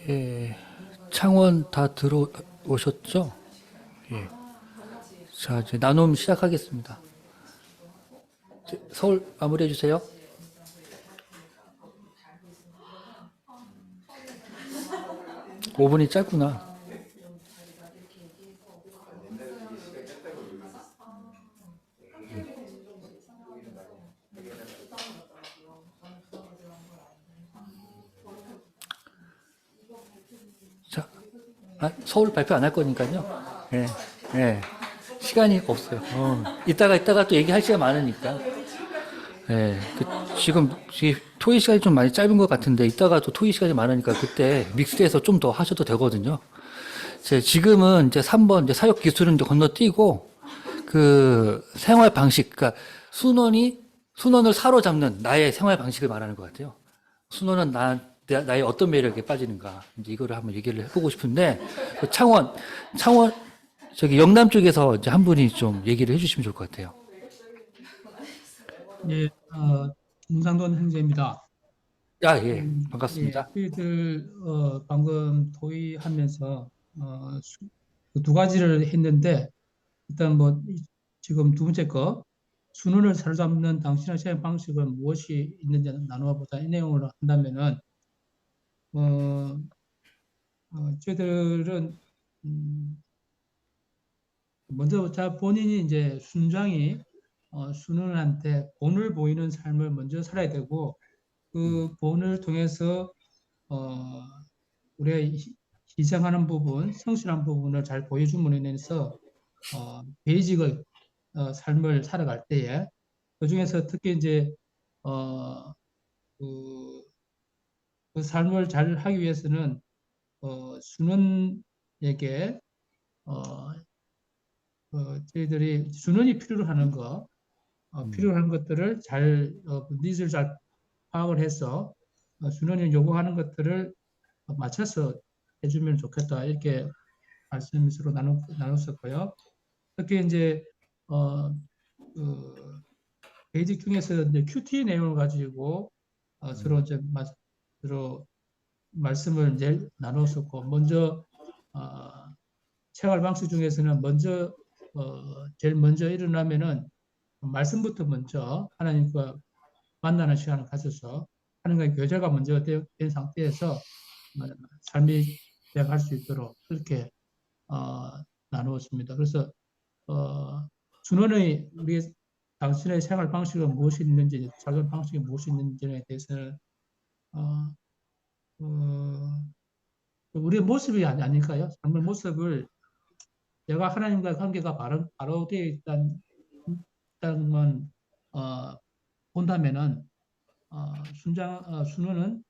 Speaker 1: 예, 창원 다 들어오셨죠? 예. 자, 이제 나눔 시작하겠습니다. 서울 마무리해 주세요. 오 5분이 짧구나. 자, 서울 발표 안 할 거니까요. 예, 예. 시간이 없어요. 이따가 또 얘기할 시간 많으니까. 예, 지금 토의 시간이 좀 많이 짧은 것 같은데, 이따가 또 토의 시간이 많으니까 그때 믹스해서 좀 더 하셔도 되거든요. 지금은 이제 3번, 이제 사역 기술은 이제 건너뛰고, 그 생활 방식, 그러니까 순원을 사로잡는 나의 생활 방식을 말하는 것 같아요. 순원은 나의 어떤 매력에 빠지는가. 이제 이거를 한번 얘기를 해보고 싶은데, 그 창원, 저기 영남 쪽에서 이제 한 분이 좀 얘기를 해주시면 좋을 것 같아요.
Speaker 13: 예, 김상돈 형제입니다.
Speaker 1: 예, 반갑습니다.
Speaker 13: 예, 저희들 방금 토의하면서 두 가지를 했는데, 일단 뭐 지금 두 번째 거 순원을 사로잡는 당신의 생활 방식은 무엇이 있는지 나누어 보자, 이 내용으로 한다면은 저희들은 먼저 본인이 이제 순장이 순원한테 본을 보이는 삶을 먼저 살아야 되고, 그 본을 통해서 우리가 희생하는 부분, 성실한 부분을 잘 보여줌으로 인해서 베이직을 삶을 살아갈 때에, 그 중에서 특히 이제 그 삶을 잘 하기 위해서는 순원에게 저희들이 순원이 필요로 하는 거, 필요한 것들을 잘 니즈를 잘 파악을 해서 순원이 요구하는 것들을 맞춰서 해주면 좋겠다, 이렇게 말씀을 서로 나눴었고요. 특히 이제 베이직 중에서 이제 QT 내용을 가지고 서로 이제 서로 말씀을 이제 나눴었고, 먼저 생활 방식 중에서는 먼저 제일 먼저 일어나면은 말씀부터 먼저 하나님과 만나는 시간을 가져서 하나님과의 교제가 먼저 된 상태에서 삶이 되어갈 수 있도록 그렇게 나누었습니다. 그래서 준원의 우리 당신의 생활 방식은 무엇이 있는지, 작은 방식이 무엇이 있는지에 대해서는 우리의 모습이 아닐까요? 삶의 모습을 내가 하나님과의 관계가 바로 되어 있다는 본다면은 순원은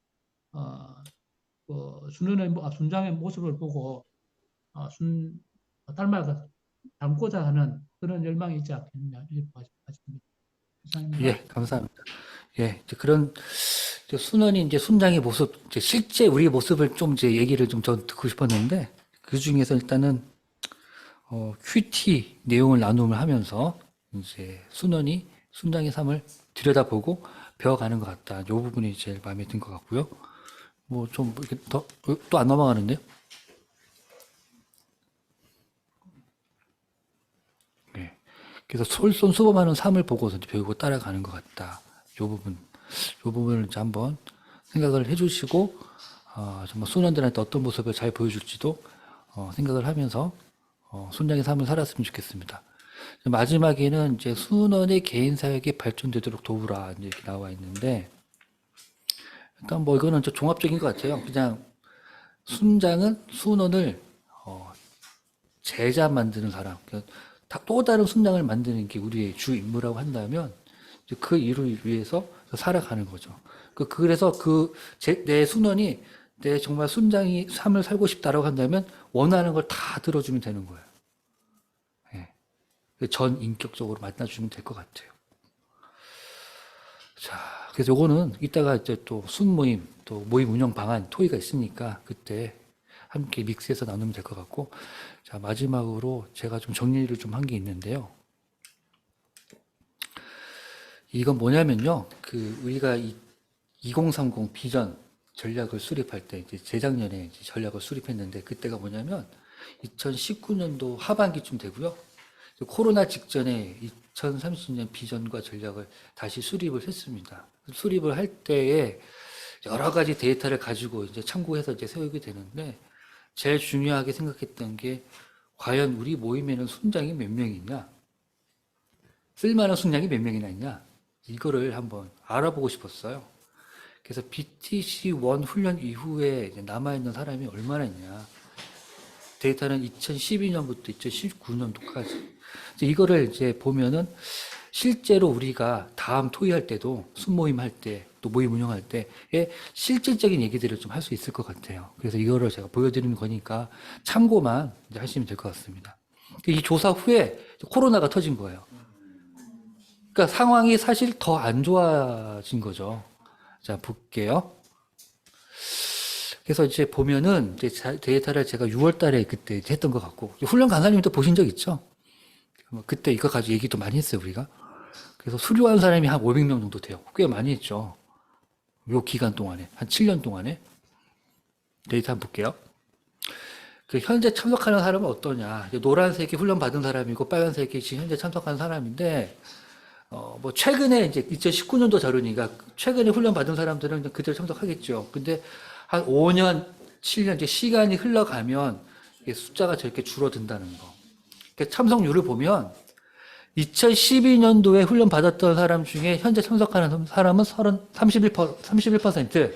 Speaker 13: 순장의 모습을 보고 닮고자 하는 그런 열망이 있지 않겠느냐, 이렇게 말씀드립니다. 감사합니다.
Speaker 1: 예, 감사합니다. 예, 이제 그런 이제 순원이 이제 순장의 모습, 이제 실제 우리의 모습을 좀 이제 얘기를 좀 더 듣고 싶었는데, 그 중에서 일단은 QT 내용을 나눔을 하면서 이제 순장의 삶을 들여다보고 배워가는 것 같다. 이 부분이 제일 마음에 든 것 같고요. 뭐 좀 이렇게 또 안 넘어가는데요. 네. 그래서 솔선수범하는 삶을 보고서 배우고 따라가는 것 같다. 이 부분을 이제 한번 생각을 해주시고, 정말 순원들한테 어떤 모습을 잘 보여줄지도 생각을 하면서 순장의 삶을 살았으면 좋겠습니다. 마지막에는 이제 순원의 개인 사역이 발전되도록 도우라 이렇게 나와 있는데, 일단 뭐 이거는 좀 종합적인 것 같아요. 그냥 순장은 순원을 제자 만드는 사람, 그러니까 또 다른 순장을 만드는 게 우리의 주 임무라고 한다면 그 일을 위해서 살아가는 거죠. 그래서 내 순원이 내 정말 순장이 삶을 살고 싶다라고 한다면 원하는 걸 다 들어주면 되는 거예요. 예. 전 인격적으로 만나주면 될 것 같아요. 자, 그래서 요거는 이따가 이제 또 순모임, 또 모임 운영 방안, 토의가 있으니까 그때 함께 믹스해서 나누면 될 것 같고, 자, 마지막으로 제가 좀 정리를 좀 한 게 있는데요. 이건 뭐냐면요. 우리가 2030 비전 전략을 수립할 때 이제 재작년에 이제 전략을 수립했는데 그때가 뭐냐면 2019년도 하반기쯤 되고요. 코로나 직전에 2030년 비전과 전략을 다시 수립을 했습니다. 수립을 할 때에 여러 가지 데이터를 가지고 이제 참고해서 이제 세우게 되는데 제일 중요하게 생각했던 게 과연 우리 모임에는 순장이 몇 명이 있냐? 쓸만한 순장이 몇 명이나 있냐? 이거를 한번 알아보고 싶었어요. 그래서 BTC1 훈련 이후에 이제 남아있는 사람이 얼마나 있냐. 데이터는 2012년부터 2019년도까지. 이거를 이제 보면은 실제로 우리가 다음 토의할 때도 순모임 할 때, 또 모임 운영할 때에 실질적인 얘기들을 좀 할 수 있을 것 같아요. 그래서 이거를 제가 보여드리는 거니까 참고만 이제 하시면 될 것 같습니다. 이 조사 후에 코로나가 터진 거예요. 그러니까 상황이 사실 더 안 좋아진 거죠. 자, 볼게요. 그래서 이제 보면은 이제 데이터를 제가 6월 달에 그때 했던 것 같고, 훈련 강사님도 보신 적 있죠? 그때 이거 가지고 얘기도 많이 했어요, 우리가. 그래서 수료한 사람이 한 500명 정도 돼요. 꽤 많이 했죠. 요 기간 동안에, 한 7년 동안에. 데이터 한번 볼게요. 그 현재 참석하는 사람은 어떠냐. 노란색이 훈련 받은 사람이고, 빨간색이 지금 현재 참석하는 사람인데, 뭐, 최근에 이제 2019년도 자료니까, 최근에 훈련 받은 사람들은 그대로 참석하겠죠. 근데 한 5년, 7년, 이제 시간이 흘러가면, 이게 숫자가 저렇게 줄어든다는 거. 그러니까 참석률을 보면, 2012년도에 훈련 받았던 사람 중에 현재 참석하는 사람은 31%.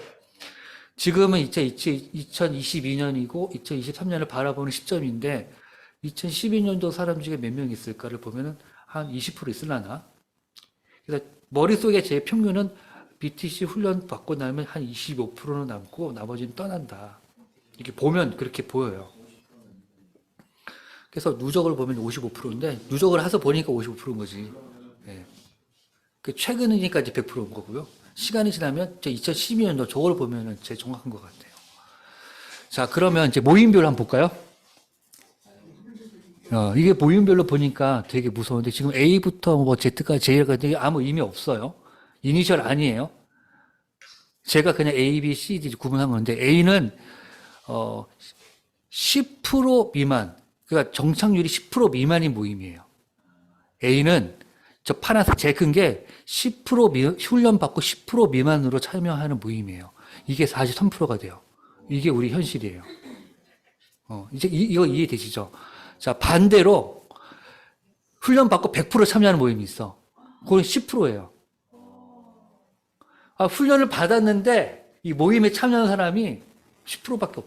Speaker 1: 지금은 이제 2022년이고 2023년을 바라보는 시점인데 2012년도 사람 중에 몇 명 있을까를 보면은 한 20% 있으려나? 그래서 머릿속에 제 평균은 BTC 훈련 받고 나면 한 25%는 남고 나머지는 떠난다. 이렇게 보면 그렇게 보여요. 그래서 누적을 보면 55%인데 누적을 해서 보니까 55%인 거지. 예. 그 최근이니까 이제 100%인 거고요. 시간이 지나면 이제 2012년도 저걸 보면은 제일 정확한 것 같아요. 자, 그러면 이제 모임별로 한번 볼까요? 이게 모임별로 보니까 되게 무서운데 지금 A부터 뭐 Z까지 J까지 아무 의미 없어요. 이니셜 아니에요. 제가 그냥 A, B, C, D 구분한 건데 A는 10% 미만. 그러니까 정착률이 10% 미만인 모임이에요. A는 저 파란색 제일 큰 게 10% 훈련 받고 10% 미만으로 참여하는 모임이에요. 이게 43%가 돼요. 이게 우리 현실이에요. 이제 이거 이해되시죠? 자, 반대로 훈련 받고 100% 참여하는 모임이 있어. 그건 10%예요. 훈련을 받았는데 이 모임에 참여하는 사람이 10%밖에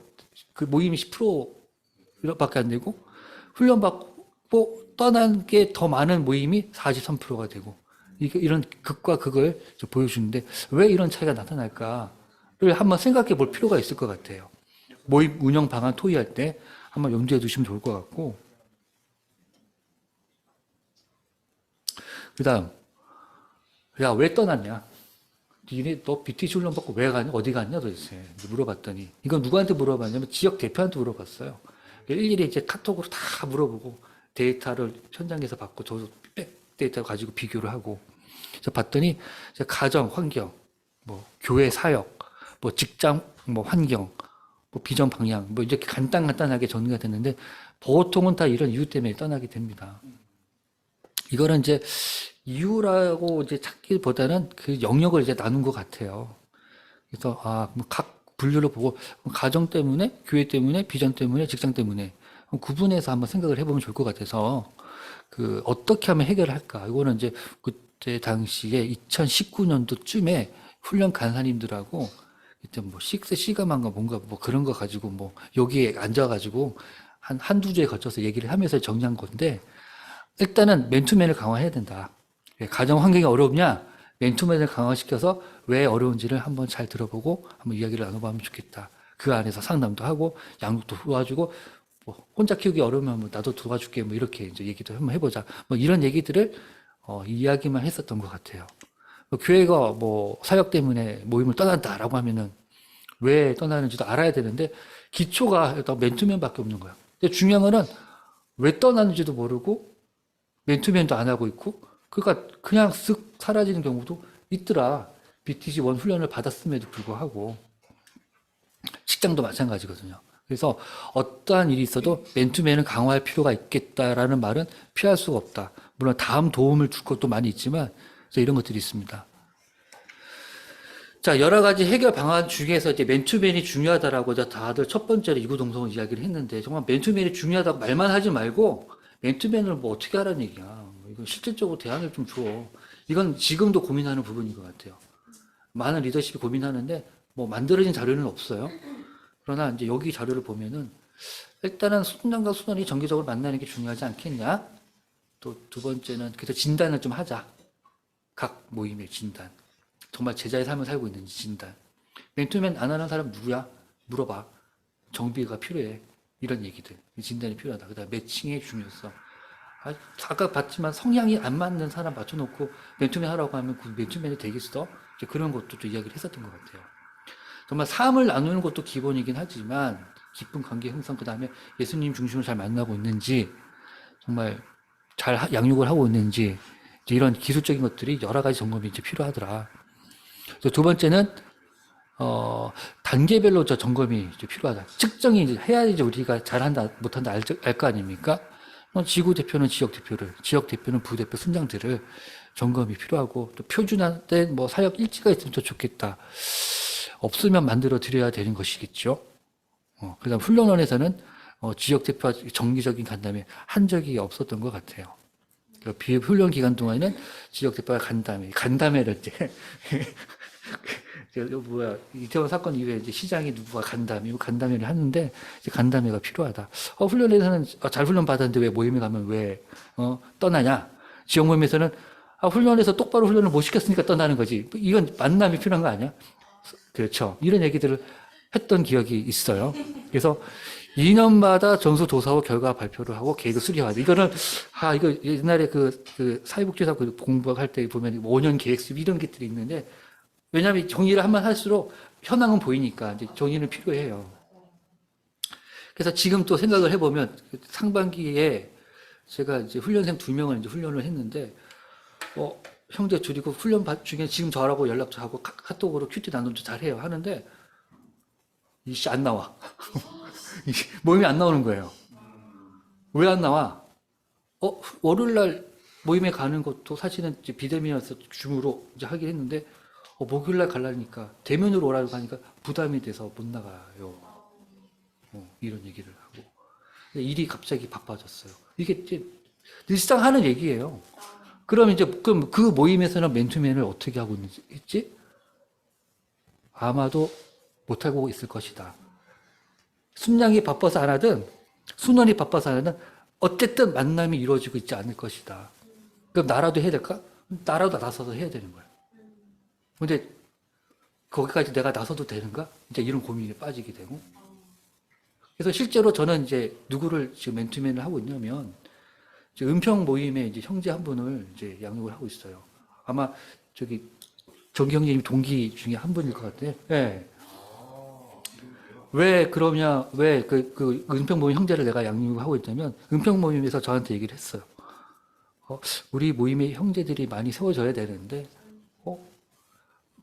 Speaker 1: 그 모임이 10%밖에 안 되고 훈련 받고 떠난 게 더 많은 모임이 43%가 되고 이런 극과 극을 보여주는데 왜 이런 차이가 나타날까를 한번 생각해 볼 필요가 있을 것 같아요. 모임 운영 방안 토의할 때 한번 염두에 두시면 좋을 것 같고 그 다음 야, 왜 떠났냐? 니네 너 BTC 훈련 받고 왜 가냐? 어디 갔냐 도대체 물어봤더니 이건 누구한테 물어봤냐면 지역 대표한테 물어봤어요. 일일이 이제 카톡으로 다 물어보고 데이터를 현장에서 받고 저도 데이터 가지고 비교를 하고 그래서 봤더니 이제 가정 환경, 뭐 교회 사역, 뭐 직장 뭐 환경, 뭐 비전 방향 뭐 이렇게 간단하게 정리가 됐는데 보통은 다 이런 이유 때문에 떠나게 됩니다. 이거는 이제 이유라고 이제 찾기보다는 그 영역을 이제 나눈 것 같아요. 그래서 뭐 각 분류를 보고 가정 때문에, 교회 때문에, 비전 때문에, 직장 때문에 구분해서 한번 생각을 해보면 좋을 것 같아서 그 어떻게 하면 해결을 할까? 이거는 이제 그때 당시에 2019년도쯤에 훈련 간사님들하고 그때 뭐 시가만가 뭔가 뭐 그런 거 가지고 뭐 여기에 앉아가지고 한두 주에 거쳐서 얘기를 하면서 정리한 건데 일단은 맨투맨을 강화해야 된다. 가정 환경이 어렵냐? 맨투맨을 강화시켜서 왜 어려운지를 한번 잘 들어보고 한번 이야기를 나눠보면 좋겠다. 그 안에서 상담도 하고 양육도 도와주고 뭐 혼자 키우기 어려우면 뭐 나도 도와줄게 뭐 이렇게 이제 얘기도 한번 해보자. 뭐 이런 얘기들을 이야기만 했었던 것 같아요. 교회가 뭐 사역 때문에 모임을 떠난다라고 하면은 왜 떠나는지도 알아야 되는데 기초가 일단 맨투맨밖에 없는 거야. 근데 중요한 거는 왜 떠나는지도 모르고 맨투맨도 안 하고 있고 그러니까 그냥 쓱 사라지는 경우도 있더라. BTG1 훈련을 받았음에도 불구하고 직장도 마찬가지거든요. 그래서 어떠한 일이 있어도 맨투맨은 강화할 필요가 있겠다라는 말은 피할 수가 없다. 물론 다음 도움을 줄 것도 많이 있지만 이런 것들이 있습니다. 자, 여러 가지 해결 방안 중에서 이제 맨투맨이 중요하다라고 다들 첫 번째로 이구동성을 이야기를 했는데 정말 맨투맨이 중요하다고 말만 하지 말고 맨투맨을 뭐 어떻게 하라는 얘기야. 이건 실질적으로 대안을 좀 줘. 이건 지금도 고민하는 부분인 것 같아요. 많은 리더십이 고민하는데 뭐 만들어진 자료는 없어요. 그러나 이제 여기 자료를 보면은 일단은 순장과 순원이 정기적으로 만나는 게 중요하지 않겠냐? 또 두 번째는 그래서 진단을 좀 하자. 각 모임의 진단. 정말 제자의 삶을 살고 있는지 진단. 맨투맨 안 하는 사람 누구야? 물어봐. 정비가 필요해. 이런 얘기들. 진단이 필요하다. 그 다음 매칭의 중요성. 아까 봤지만 성향이 안 맞는 사람 맞춰놓고 맨투맨 하라고 하면 그 맨투맨이 되겠어? 이제 그런 것도 좀 이야기를 했었던 것 같아요. 정말 삶을 나누는 것도 기본이긴 하지만 깊은 관계 형성, 그 다음에 예수님 중심으로 잘 만나고 있는지, 정말 잘 양육을 하고 있는지, 이런 기술적인 것들이 여러 가지 점검이 이제 필요하더라. 그래서 두 번째는 단계별로 저 점검이 이제 필요하다. 측정이 이제 해야지 우리가 잘한다 못한다 알 거 아닙니까? 지구 대표는 지역 대표를, 지역 대표는 부대표 순장들을 점검이 필요하고, 또 표준화된 뭐 사역 일지가 있으면 더 좋겠다. 없으면 만들어 드려야 되는 것이겠죠. 그다음 훈련원에서는 지역 대표와 정기적인 간담회 한 적이 없었던 것 같아요. 비훈련 기간 동안에는 지역 대표가 간담회를 이제 이태원 사건 이후에 이제 시장이 누구가 간담회를 하는데 이제 간담회가 필요하다. 훈련에서는 잘 훈련 받았는데 왜 모임에 가면 왜 떠나냐? 지역 모임에서는 훈련에서 똑바로 훈련을 못 시켰으니까 떠나는 거지. 이건 만남이 필요한 거 아니야? 그렇죠. 이런 얘기들을 했던 기억이 있어요. 그래서 2년마다 전수조사와 결과 발표를 하고 계획을 수립하다. 이거는, 이거 옛날에 그 사회복지사 공부할 때 보면 5년 계획 수립 이런 것들이 있는데, 왜냐하면 정리를 하면 할수록 현황은 보이니까 이제 정리는 필요해요. 그래서 지금 또 생각을 해보면 상반기에 제가 이제 훈련생 2명을 이제 훈련을 했는데, 형제 줄이고 훈련 중에 지금 저하고 연락처하고 카톡으로 큐티 나눔도 잘해요. 하는데, 이씨 안 나와. 모임이 안 나오는 거예요. 왜 안 나와? 월요일날 모임에 가는 것도 사실은 이제 비대면에서 줌으로 이제 하긴 했는데, 목요일날 가려니까, 대면으로 오라고 하니까 부담이 돼서 못 나가요. 이런 얘기를 하고. 일이 갑자기 바빠졌어요. 이게 이제 늘상 하는 얘기예요. 그럼 그 모임에서는 맨투맨을 어떻게 하고 있지? 아마도 못하고 있을 것이다. 순양이 바빠서 안 하든, 순원이 바빠서 안 하든, 어쨌든 만남이 이루어지고 있지 않을 것이다. 그럼 나라도 해야 될까? 나라도 나서서 해야 되는 거야. 근데, 거기까지 내가 나서도 되는가? 이제 이런 고민에 빠지게 되고. 그래서 실제로 저는 이제 누구를 지금 맨투맨을 하고 있냐면, 은평 모임에 이제 형제 한 분을 이제 양육을 하고 있어요. 아마 정기 형제님 동기 중에 한 분일 것 같아요. 네. 왜 그러냐, 왜 은평 모임 형제를 내가 양육을 하고 있냐면, 은평 모임에서 저한테 얘기를 했어요. 우리 모임의 형제들이 많이 세워져야 되는데,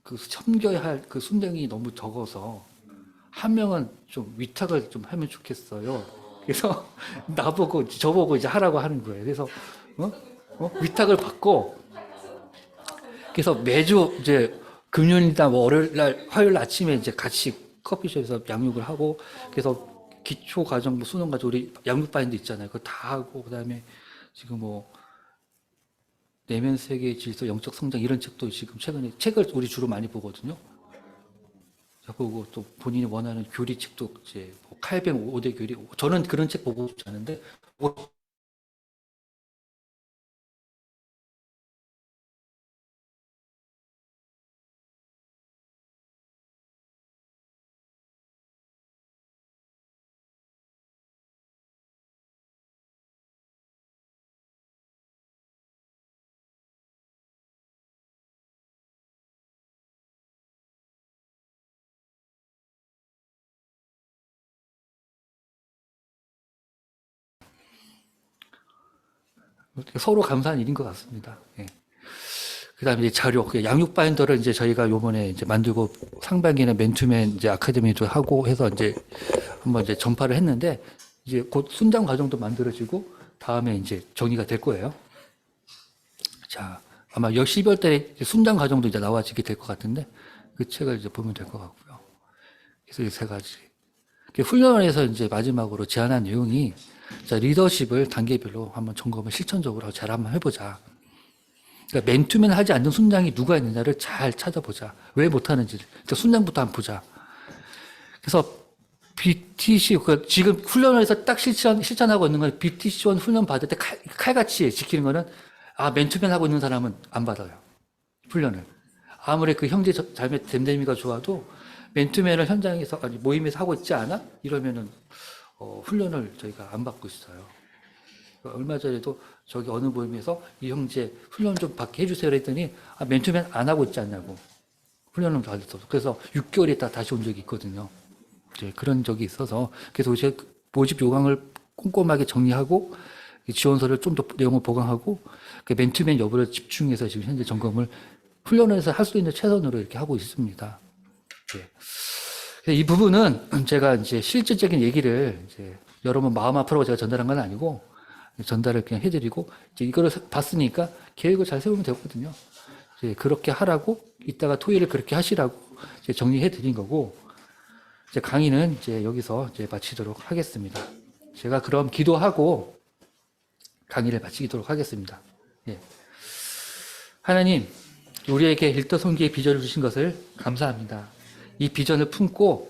Speaker 1: 섬겨야 할 그 순장이 너무 적어서, 한 명은 좀 위탁을 좀 하면 좋겠어요. 그래서 저보고 이제 하라고 하는 거예요. 그래서 위탁을 받고, 그래서 매주 이제 금요일이나 뭐 월요일날, 화요일 아침에 이제 같이 커피숍에서 양육을 하고, 그래서 기초 과정, 뭐 수능 과정 우리 양육 바인드 있잖아요. 그거 다 하고, 그다음에 지금 뭐 내면 세계의 질서, 영적 성장 이런 책도 지금 최근에 책을 우리 주로 많이 보거든요. 보고 또 본인이 원하는 교리 책도 이제 칼뱅 5대 교리, 저는 그런 책 보고 싶지 않은데 서로 감사한 일인 것 같습니다. 예. 그다음에 이제 자료, 그 양육 바인더를 이제 저희가 요번에 이제 만들고 상반기에는 맨투맨 이제 아카데미도 하고 해서 이제 한번 이제 전파를 했는데 이제 곧 순장 과정도 만들어지고 다음에 이제 정리가 될 거예요. 자, 아마 12월 달에 순장 과정도 이제 나와지게 될 것 같은데 그 책을 이제 보면 될 것 같고요. 그래서 이 세 가지. 훈련에서 이제 마지막으로 제안한 내용이 자, 리더십을 단계별로 한번 점검을 실천적으로 잘 한번 해보자. 그러니까 맨투맨 하지 않는 순장이 누가 있느냐를 잘 찾아보자. 왜 못하는지. 그러니까 순장부터 한번 보자. 그래서 BTC, 지금 훈련에서 딱 실천하고 있는 건 BTC1 훈련 받을 때 칼같이 지키는 거는 맨투맨 하고 있는 사람은 안 받아요. 훈련을. 아무리 그 형제 자매 댐댐이가 좋아도 맨투맨을 현장에서, 아니, 모임에서 하고 있지 않아? 이러면은, 훈련을 저희가 안 받고 있어요. 얼마 전에도 저기 어느 모임에서 이 형제 훈련 좀 받게 해주세요 했더니 맨투맨 안 하고 있지 않냐고 훈련을 받았어. 그래서 6개월 있다 다시 온 적이 있거든요. 이제 그런 적이 있어서 그래서 이제 모집 요강을 꼼꼼하게 정리하고 지원서를 좀 더 내용을 보강하고 그 맨투맨 여부를 집중해서 지금 현재 점검을 훈련에서 할 수 있는 최선으로 이렇게 하고 있습니다. 네. 이 부분은 제가 이제 실질적인 얘기를 이제 여러분 마음 아프라고 제가 전달한 건 아니고 전달을 그냥 해드리고 이제 이거를 봤으니까 계획을 잘 세우면 되거든요. 이제 그렇게 하라고 이따가 토요일에 그렇게 하시라고 이제 정리해드린 거고 이제 강의는 이제 여기서 이제 마치도록 하겠습니다. 제가 그럼 기도하고 강의를 마치도록 하겠습니다. 예. 하나님, 우리에게 일터선기의 비전을 주신 것을 감사합니다. 이 비전을 품고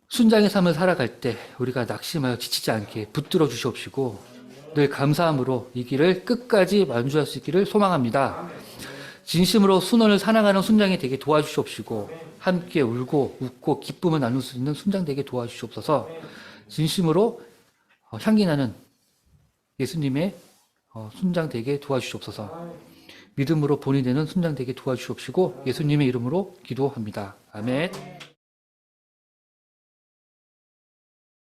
Speaker 1: 순장의 삶을 살아갈 때 우리가 낙심하여 지치지 않게 붙들어 주시옵시고 늘 감사함으로 이 길을 끝까지 완주할 수 있기를 소망합니다. 진심으로 순원을 사랑하는 순장이 되게 도와주시옵시고 함께 울고 웃고 기쁨을 나눌 수 있는 순장 되게 도와주시옵소서. 진심으로 향기나는 예수님의 순장 되게 도와주시옵소서. 믿음으로 본이 되는 순장 되게 도와주시옵시고 예수님의 이름으로 기도합니다. 아멘.